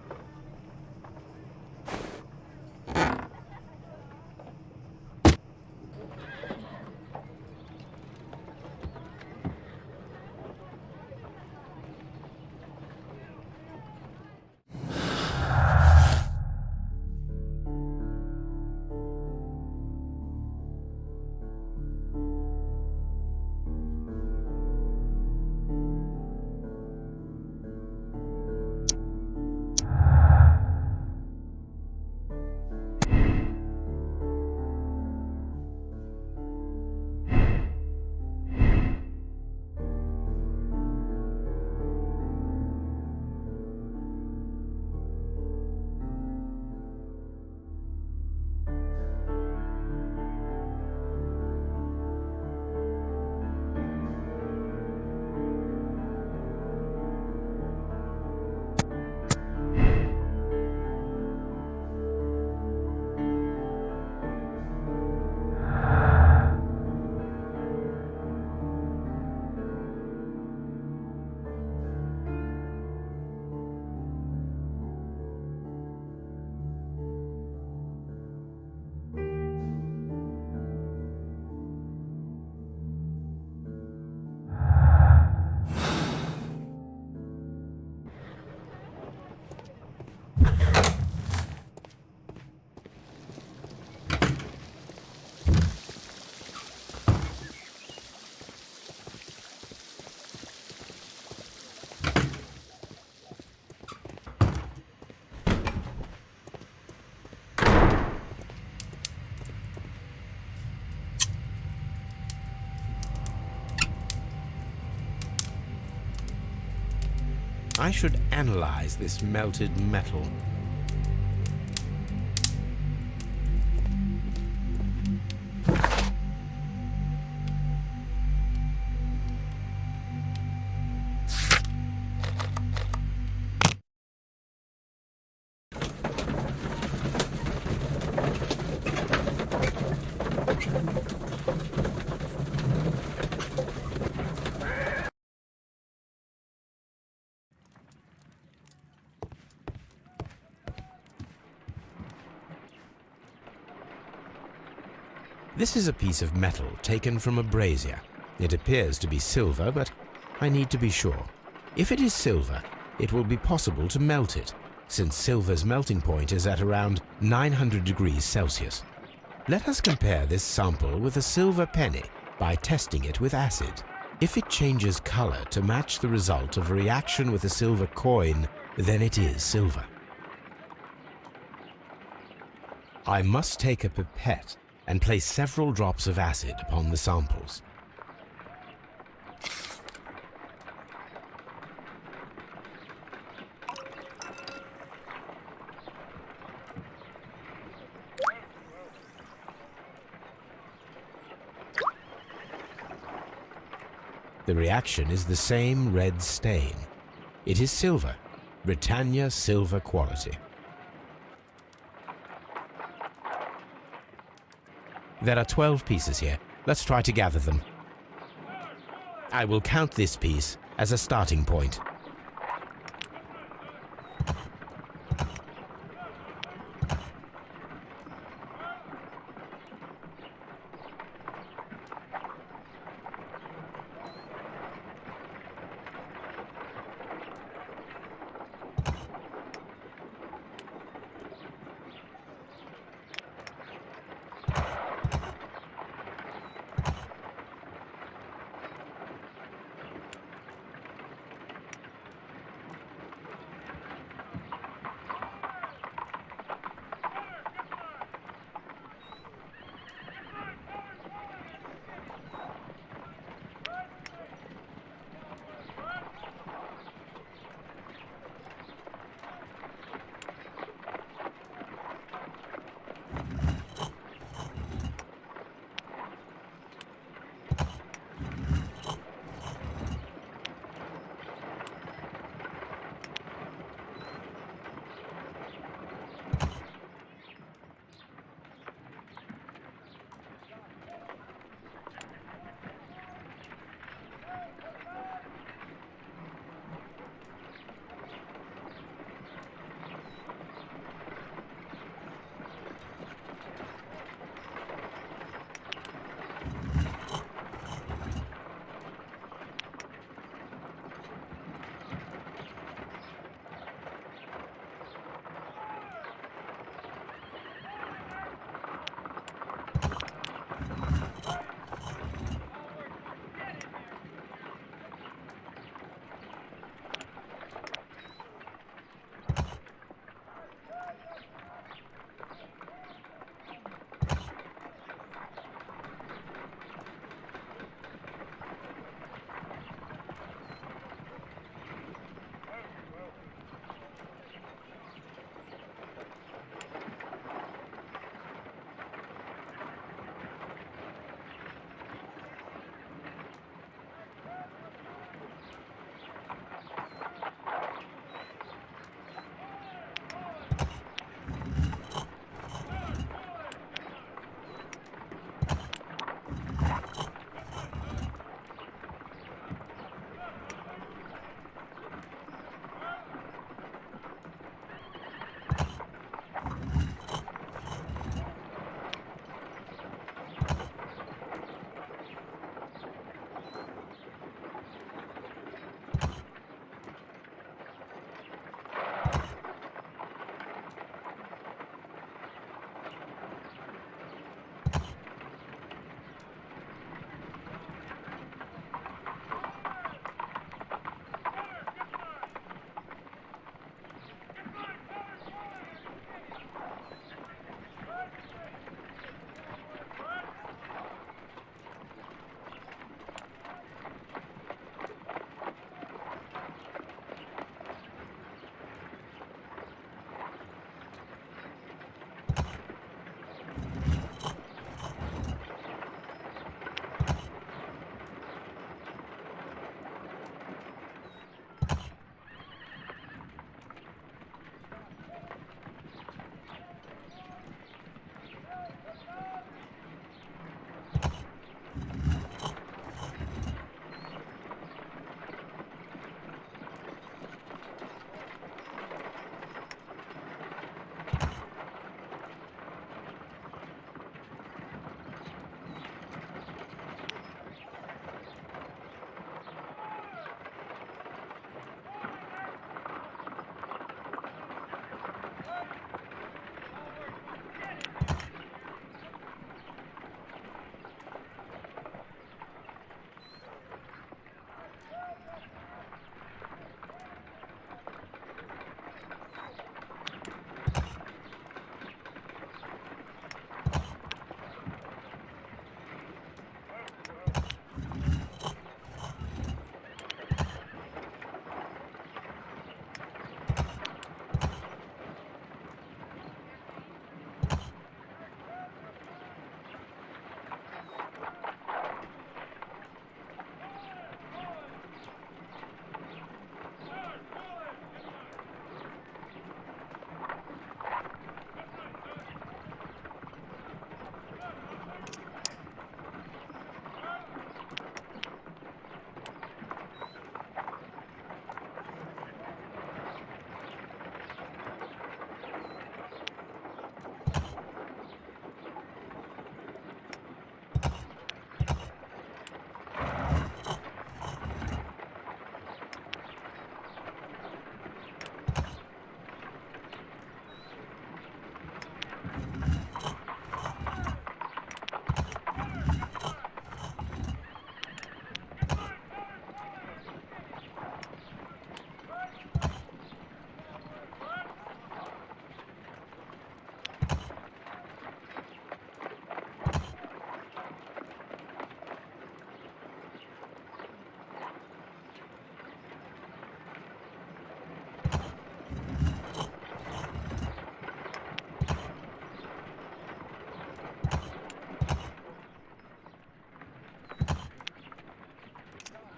I should analyze this melted metal. This is a piece of metal taken from a brazier. It appears to be silver, but I need to be sure. If it is silver, it will be possible to melt it, since silver's melting point is at around 900 degrees Celsius. Let us compare this sample with a silver penny by testing it with acid. If it changes color to match the result of a reaction with a silver coin, then it is silver. I must take a pipette and place several drops of acid upon the samples. The reaction is the same red stain. It is silver, Britannia silver quality. There are 12 pieces here. Let's try to gather them. I will count this piece as a starting point.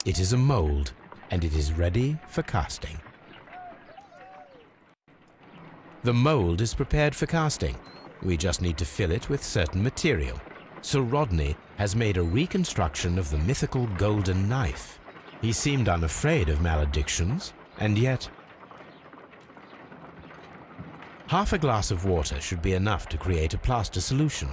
It is a mold, and it is ready for casting. The mold is prepared for casting. We just need to fill it with certain material. Sir Rodney has made a reconstruction of the mythical golden knife. He seemed unafraid of maledictions, and yet... Half a glass of water should be enough to create a plaster solution.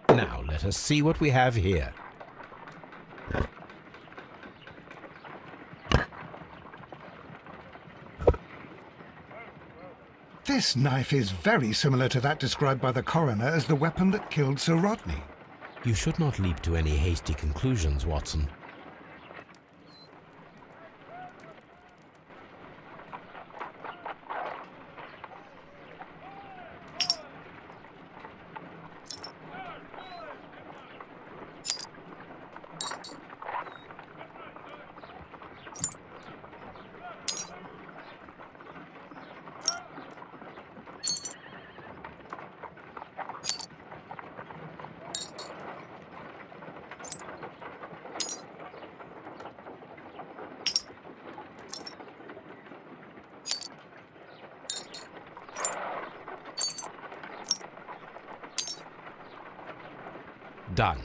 Now let us see what we have here. This knife is very similar to that described by the coroner as the weapon that killed Sir Rodney. You should not leap to any hasty conclusions, Watson. Done.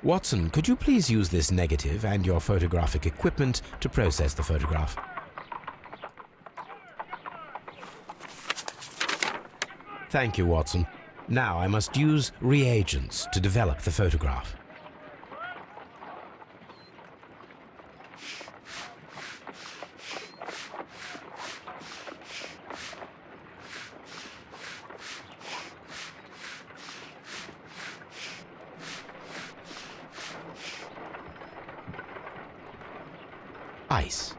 Watson, could you please use this negative and your photographic equipment to process the photograph? Thank you, Watson. Now I must use reagents to develop the photograph. Ice.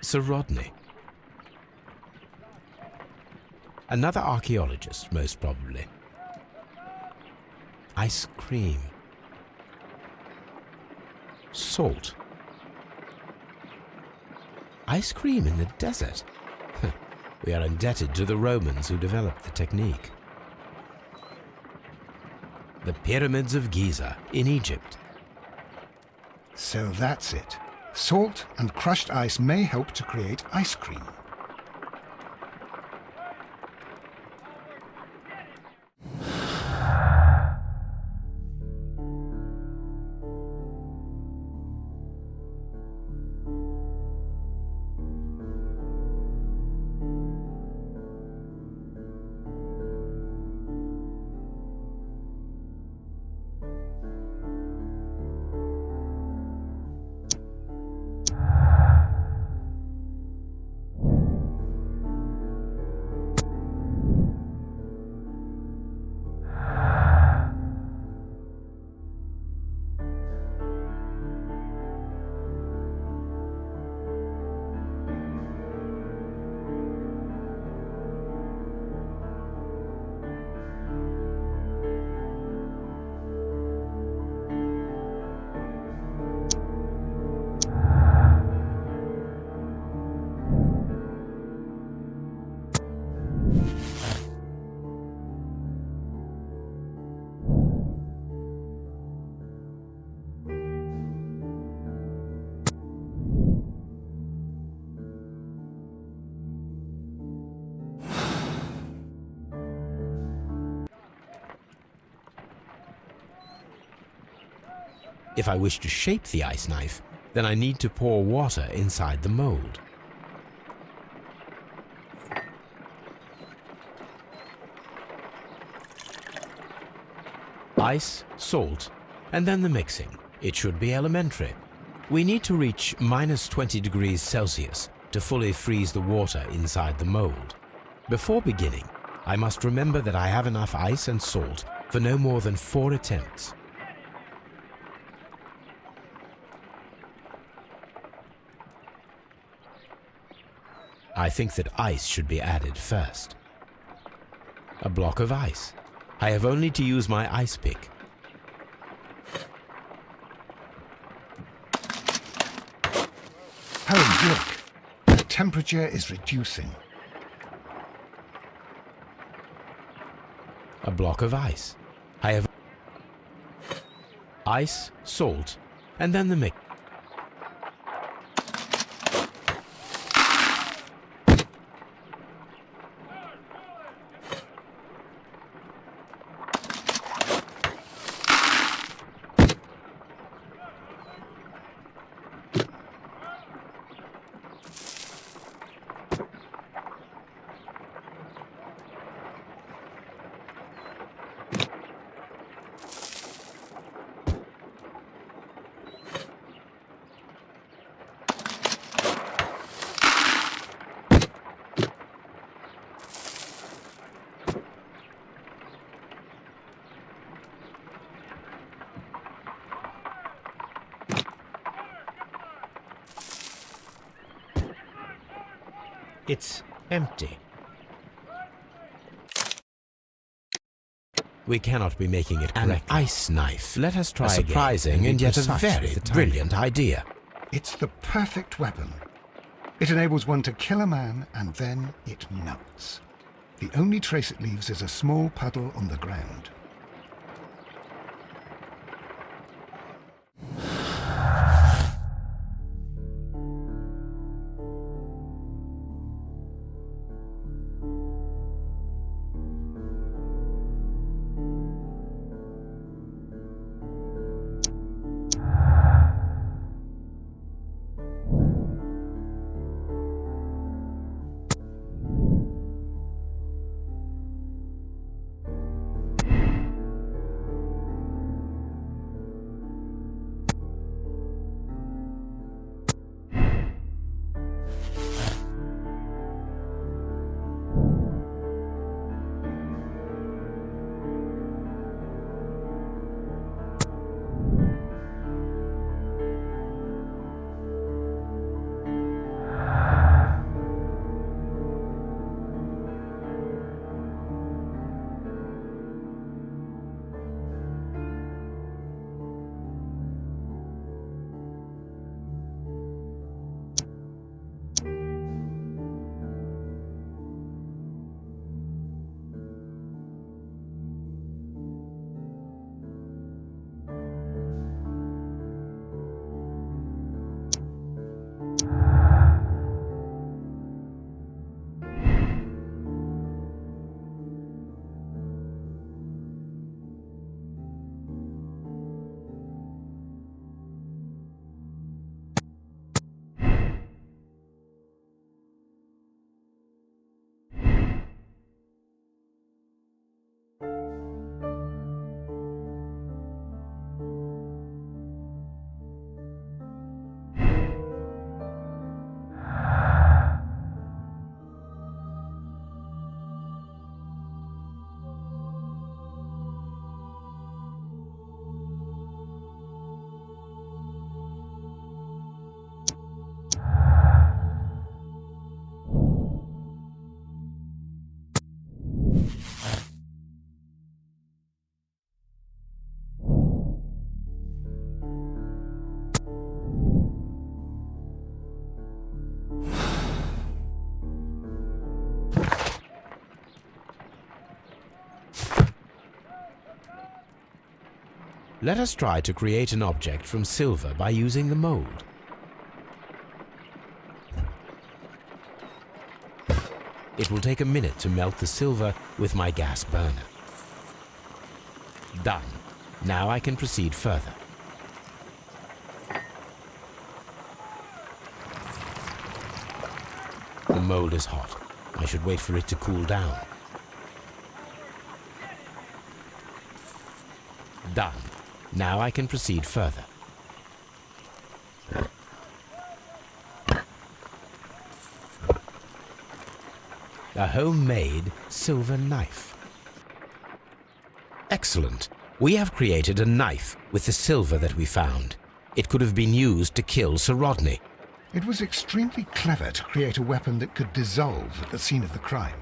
Sir Rodney. Another archaeologist, most probably. Ice cream. Salt. Ice cream in the desert. We are indebted to the Romans who developed the technique. The pyramids of Giza in Egypt. So that's it. Salt and crushed ice may help to create ice cream. If I wish to shape the ice knife, then I need to pour water inside the mold. Ice, salt, and then the mixing. It should be elementary. We need to reach -20 degrees Celsius to fully freeze the water inside the mold. Before beginning, I must remember that I have enough ice and salt for no more than 4 attempts. I think that ice should be added first. A block of ice. I have only to use my ice pick. Holmes, look. The temperature is reducing. A block of ice. I have ice, salt, and then the mix. It's empty. We cannot be making it correctly. An ice knife. Let us try a surprising and yet a very brilliant idea. It's the perfect weapon. It enables one to kill a man and then it melts. The only trace it leaves is a small puddle on the ground. Let us try to create an object from silver by using the mold. It will take a minute to melt the silver with my gas burner. Done. Now I can proceed further. The mold is hot. I should wait for it to cool down. Done. Now I can proceed further. A homemade silver knife. Excellent. We have created a knife with the silver that we found. It could have been used to kill Sir Rodney. It was extremely clever to create a weapon that could dissolve at the scene of the crime.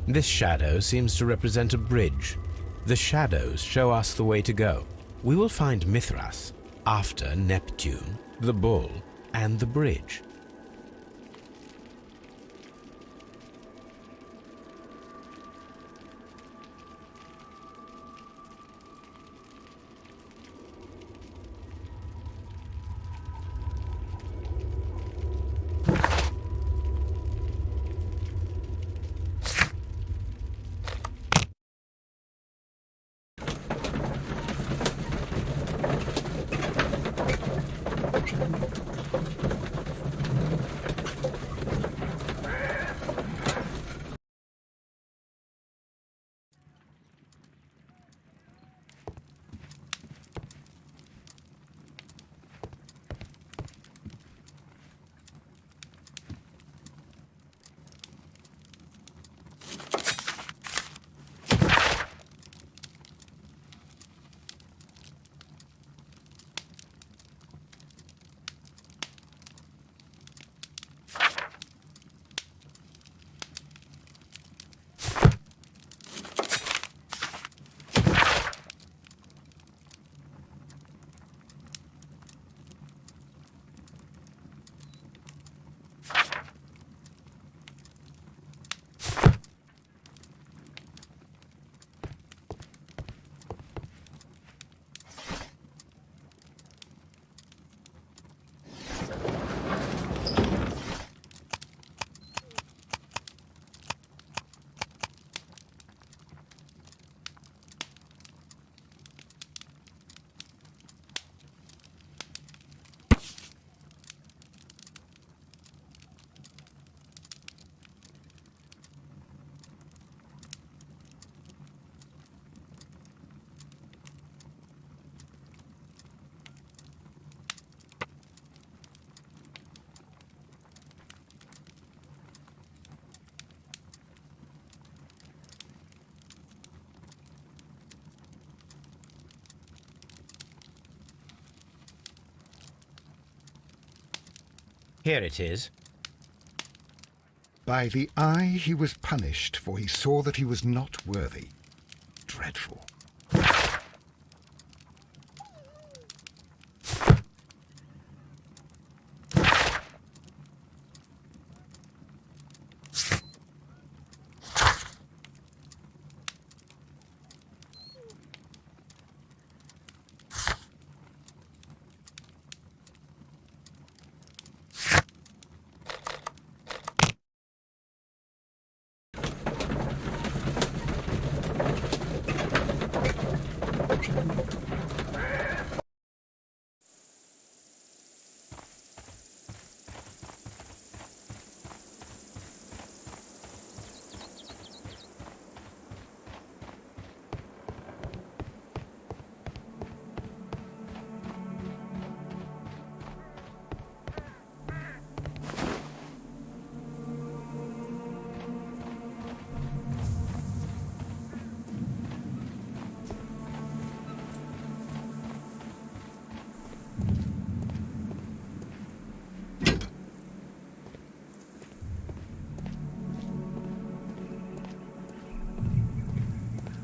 This shadow seems to represent a bridge. The shadows show us the way to go. We will find Mithras after Neptune, the bull, and the bridge. Here it is. By the eye he was punished, for he saw that he was not worthy. Dreadful.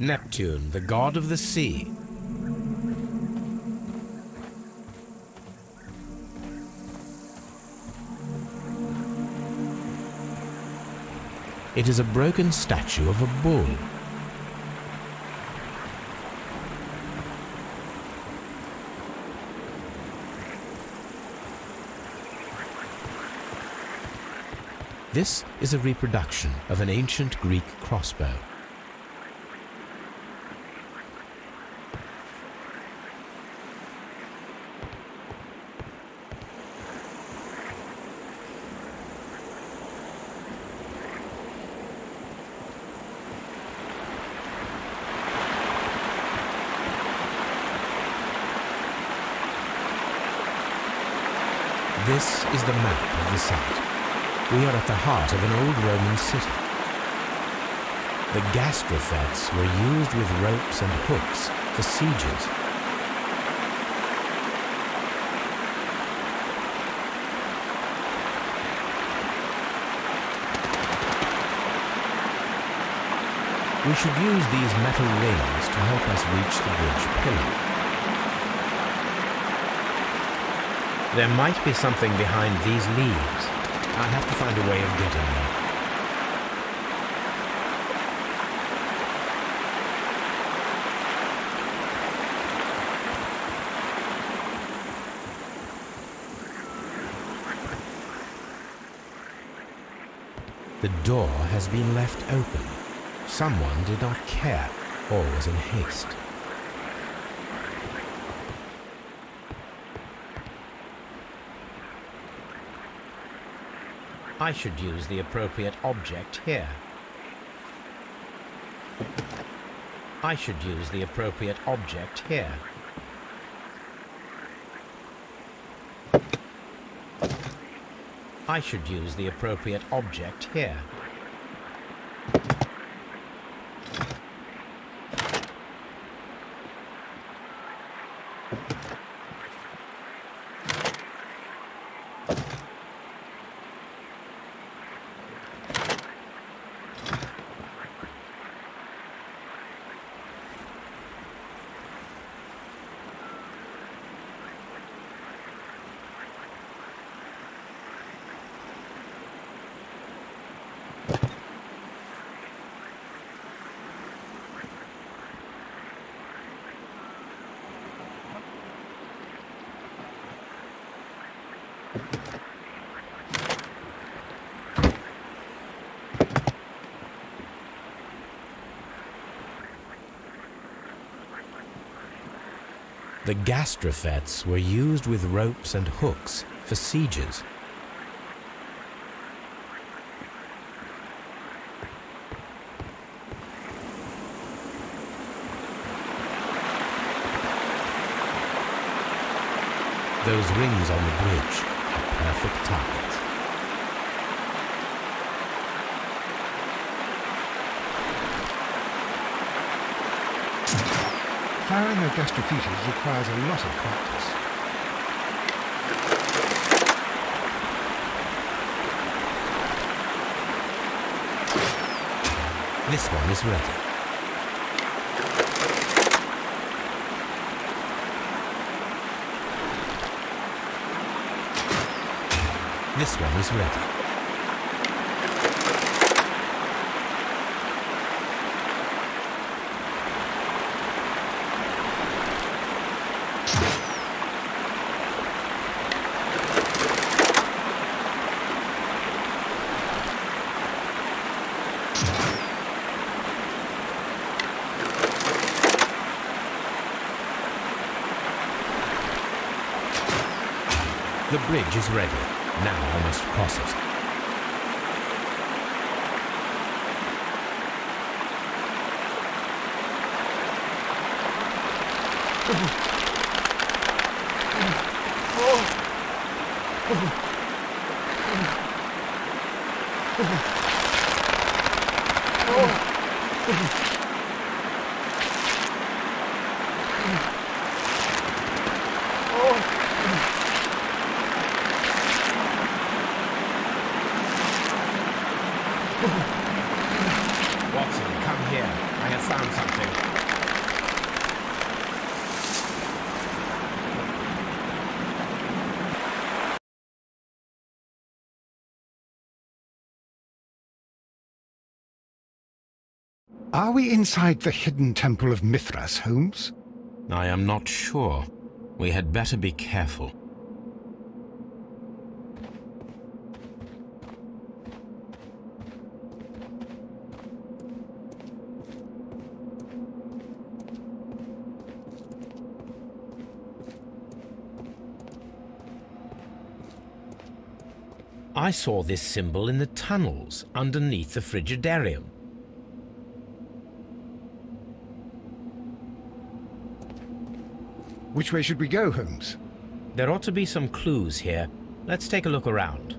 Neptune, the god of the sea. It is a broken statue of a bull. This is a reproduction of an ancient Greek crossbow. This is the map of the site. We are at the heart of an old Roman city. The gastrofetes were used with ropes and hooks for sieges. We should use these metal rings to help us reach the bridge pillar. There might be something behind these leaves. I'll have to find a way of getting there. The door has been left open. Someone did not care or was in haste. I should use the appropriate object here. I should use the appropriate object here. I should use the appropriate object here. The gastrofets were used with ropes and hooks for sieges. Those rings on the bridge are perfect targets. Firing a gastrophetes requires a lot of practice. This one is ready. This one is ready. The bridge is ready. Now I must cross it. Watson, come here. I have found something. Are we inside the hidden temple of Mithras, Holmes? I am not sure. We had better be careful. I saw this symbol in the tunnels underneath the frigidarium. Which way should we go, Holmes? There ought to be some clues here. Let's take a look around.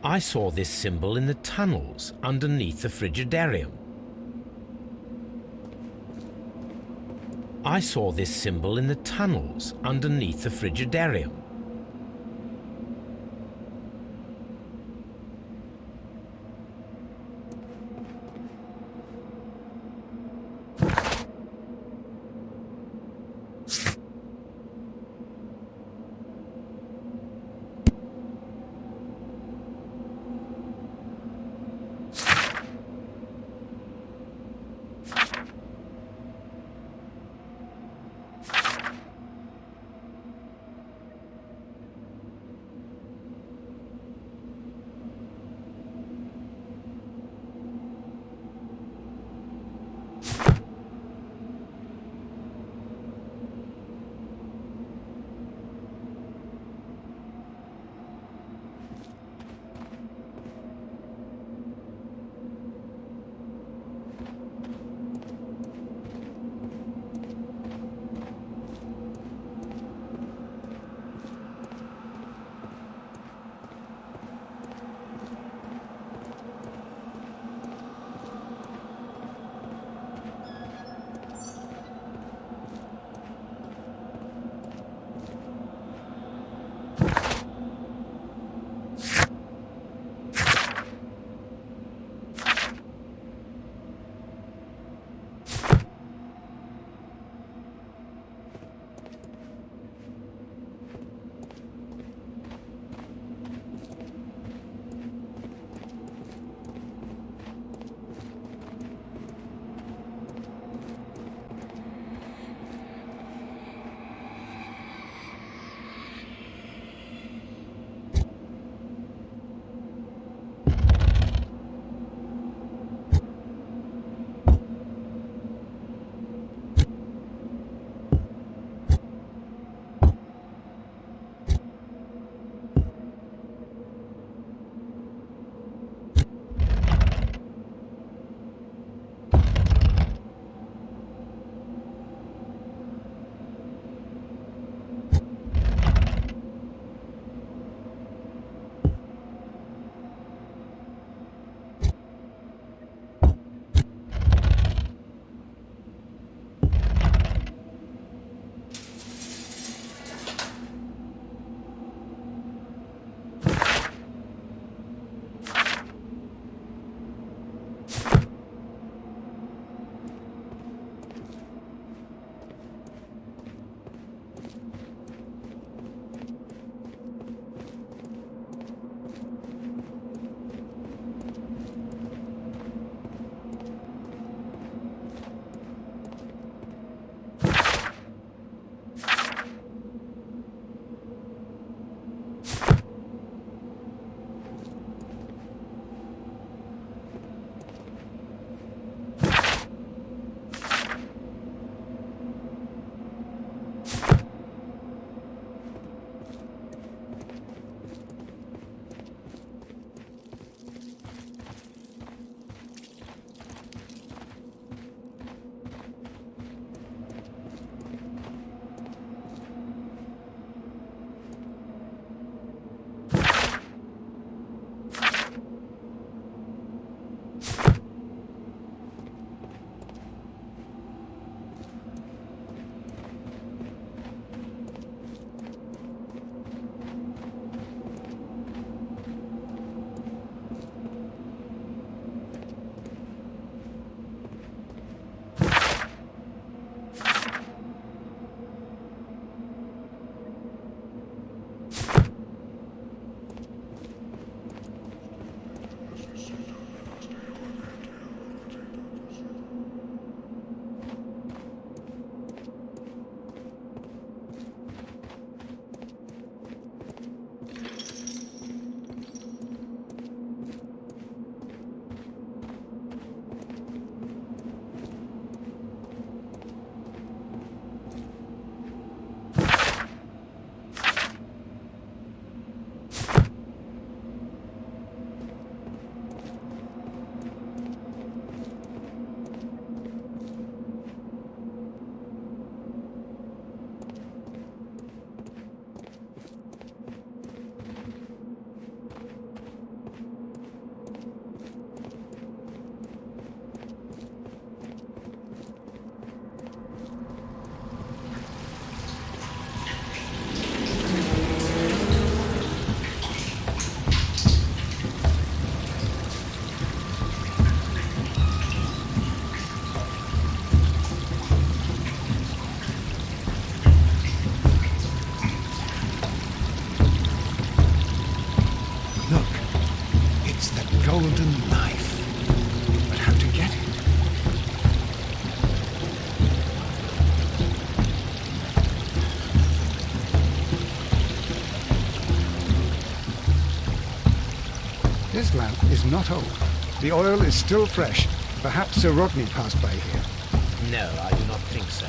I saw this symbol in the tunnels underneath the frigidarium. I saw this symbol in the tunnels underneath the frigidarium. golden knife. But how to get it? This lamp is not old. The oil is still fresh. Perhaps Sir Rodney passed by here. No, I do not think so.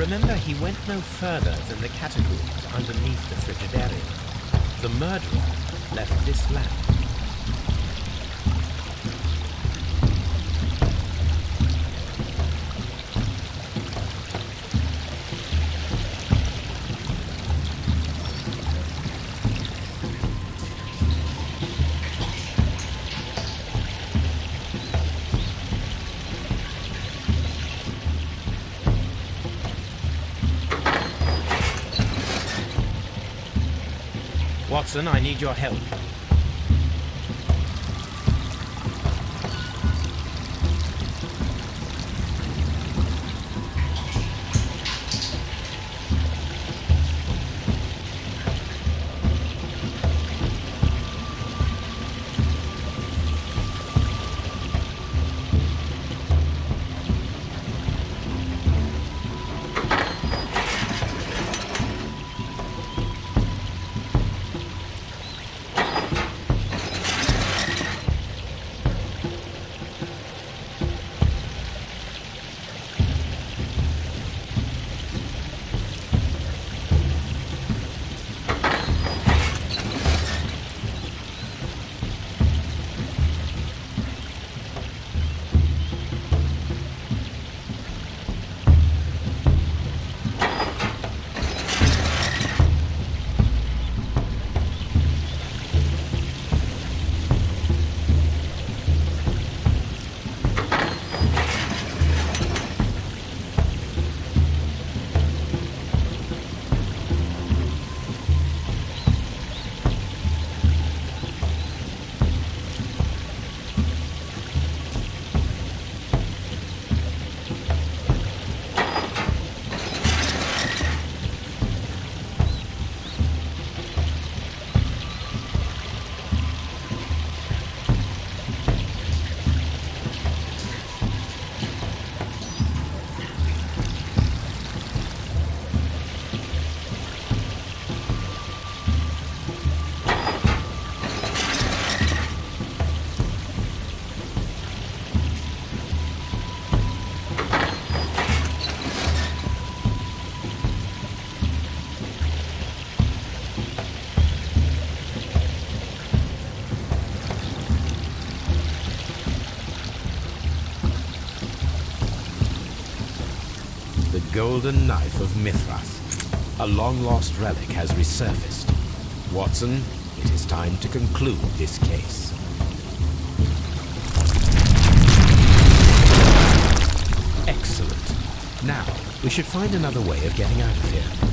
Remember, he went no further than the catacombs underneath the Frigidarium. The murderer left this lamp. Watson, I need your help. The golden knife of Mithras. A long-lost relic has resurfaced. Watson, it is time to conclude this case. Excellent. Now, we should find another way of getting out of here.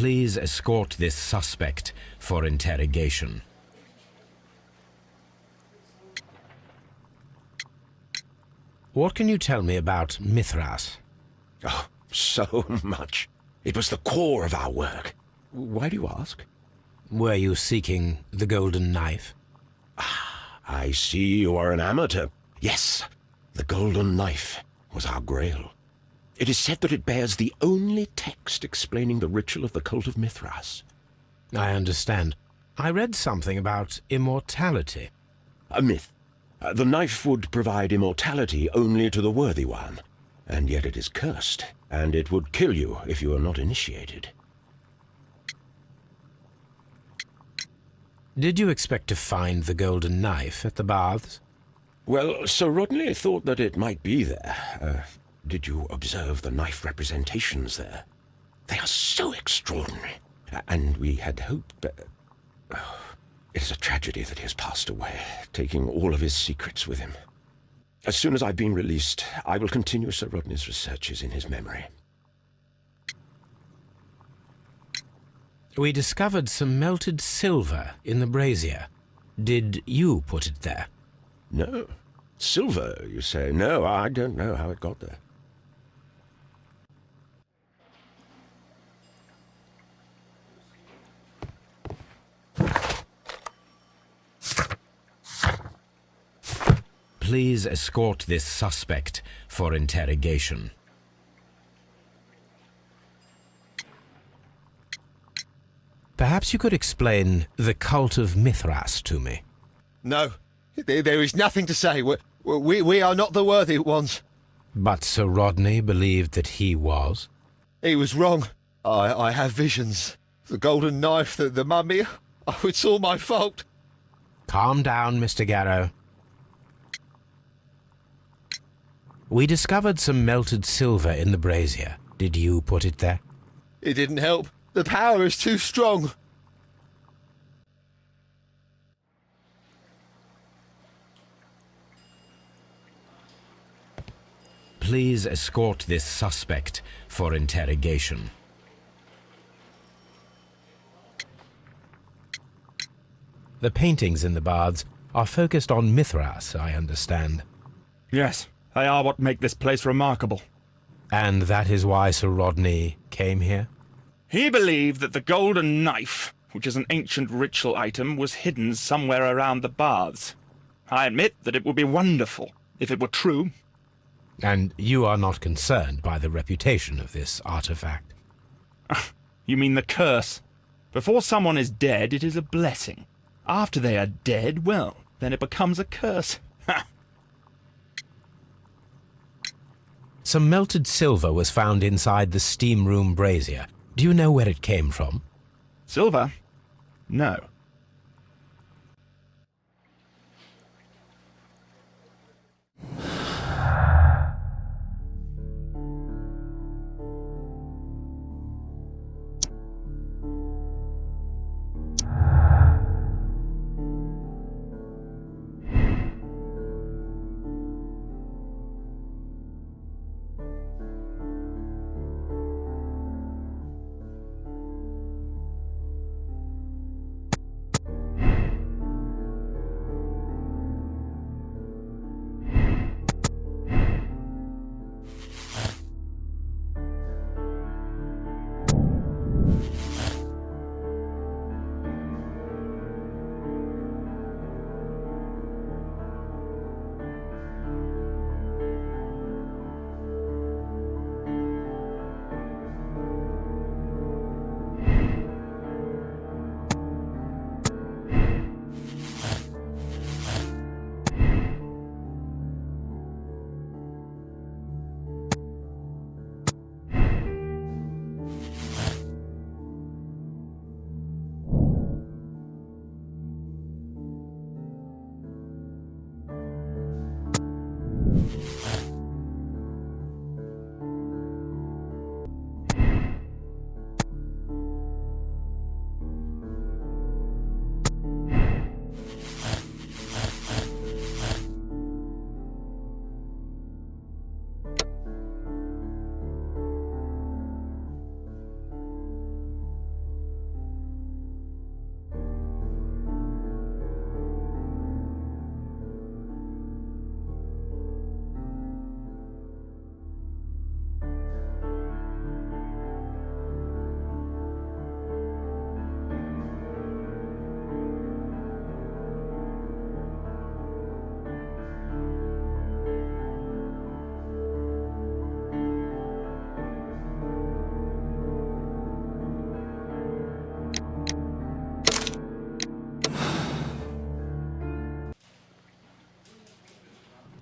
Please escort this suspect for interrogation. What can you tell me about Mithras? Oh, so much. It was the core of our work. Why do you ask? Were you seeking the golden knife? I see you are an amateur. Yes, the golden knife was our grail. It is said that it bears the only text explaining the ritual of the cult of Mithras. I understand. I read something about immortality. A myth. The knife would provide immortality only to the worthy one, and yet it is cursed, and it would kill you if you are not initiated. Did you expect to find the golden knife at the baths? Well, Sir Rodney thought that it might be there. Did you observe the knife representations there? They are so extraordinary, and we had hoped that... It is a tragedy that he has passed away, taking all of his secrets with him. As soon as I've been released, I will continue Sir Rodney's researches in his memory. We discovered some melted silver in the brazier. Did you put it there? No. Silver, you say? No, I don't know how it got there. Please escort this suspect for interrogation. Perhaps you could explain the cult of Mithras to me. No, there is nothing to say. We are not the worthy ones. But Sir Rodney believed that he was. He was wrong. I have visions. The golden knife, the mummy. Oh, it's all my fault. Calm down, Mr. Garrow. We discovered some melted silver in the brazier. Did you put it there? It didn't help. The power is too strong. Please escort this suspect for interrogation. The paintings in the baths are focused on Mithras, I understand. Yes, they are what make this place remarkable. And that is why Sir Rodney came here? He believed that the golden knife, which is an ancient ritual item, was hidden somewhere around the baths. I admit that it would be wonderful if it were true. And you are not concerned by the reputation of this artifact? You mean the curse? Before someone is dead, it is a blessing. After they are dead, well, then it becomes a curse. Some melted silver was found inside the steam room brazier. Do you know where it came from? Silver? No.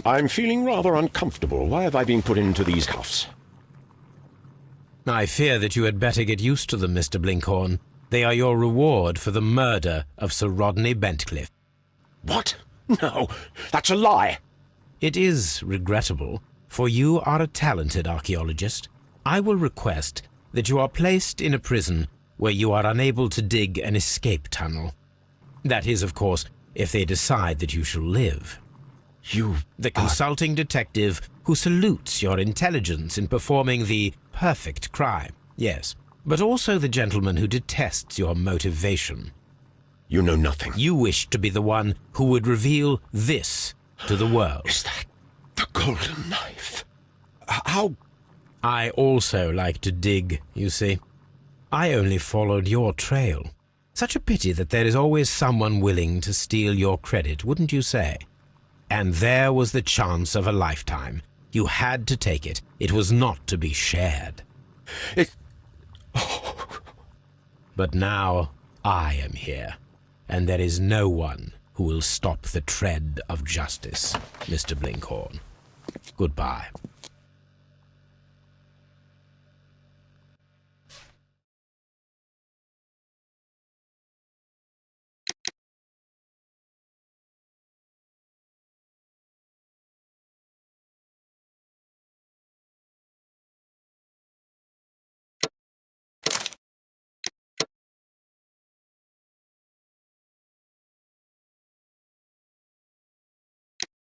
I'm feeling rather uncomfortable. Why have I been put into these cuffs? I fear that you had better get used to them, Mr. Blinkhorn. They are your reward for the murder of Sir Rodney Bentcliffe. What? No, that's a lie. It is regrettable, for you are a talented archaeologist. I will request that you are placed in a prison where you are unable to dig an escape tunnel. That is, of course, if they decide that you shall live. The consulting detective who salutes your intelligence in performing the perfect crime, yes, but also the gentleman who detests your motivation. You know nothing. You wish to be the one who would reveal this to the world. Is that the golden knife? How? I also like to dig, you see. I only followed your trail. Such a pity that there is always someone willing to steal your credit, wouldn't you say? And there was the chance of a lifetime. You had to take it. It was not to be shared. But now I am here, and there is no one who will stop the tread of justice, Mr. Blinkhorn. Goodbye.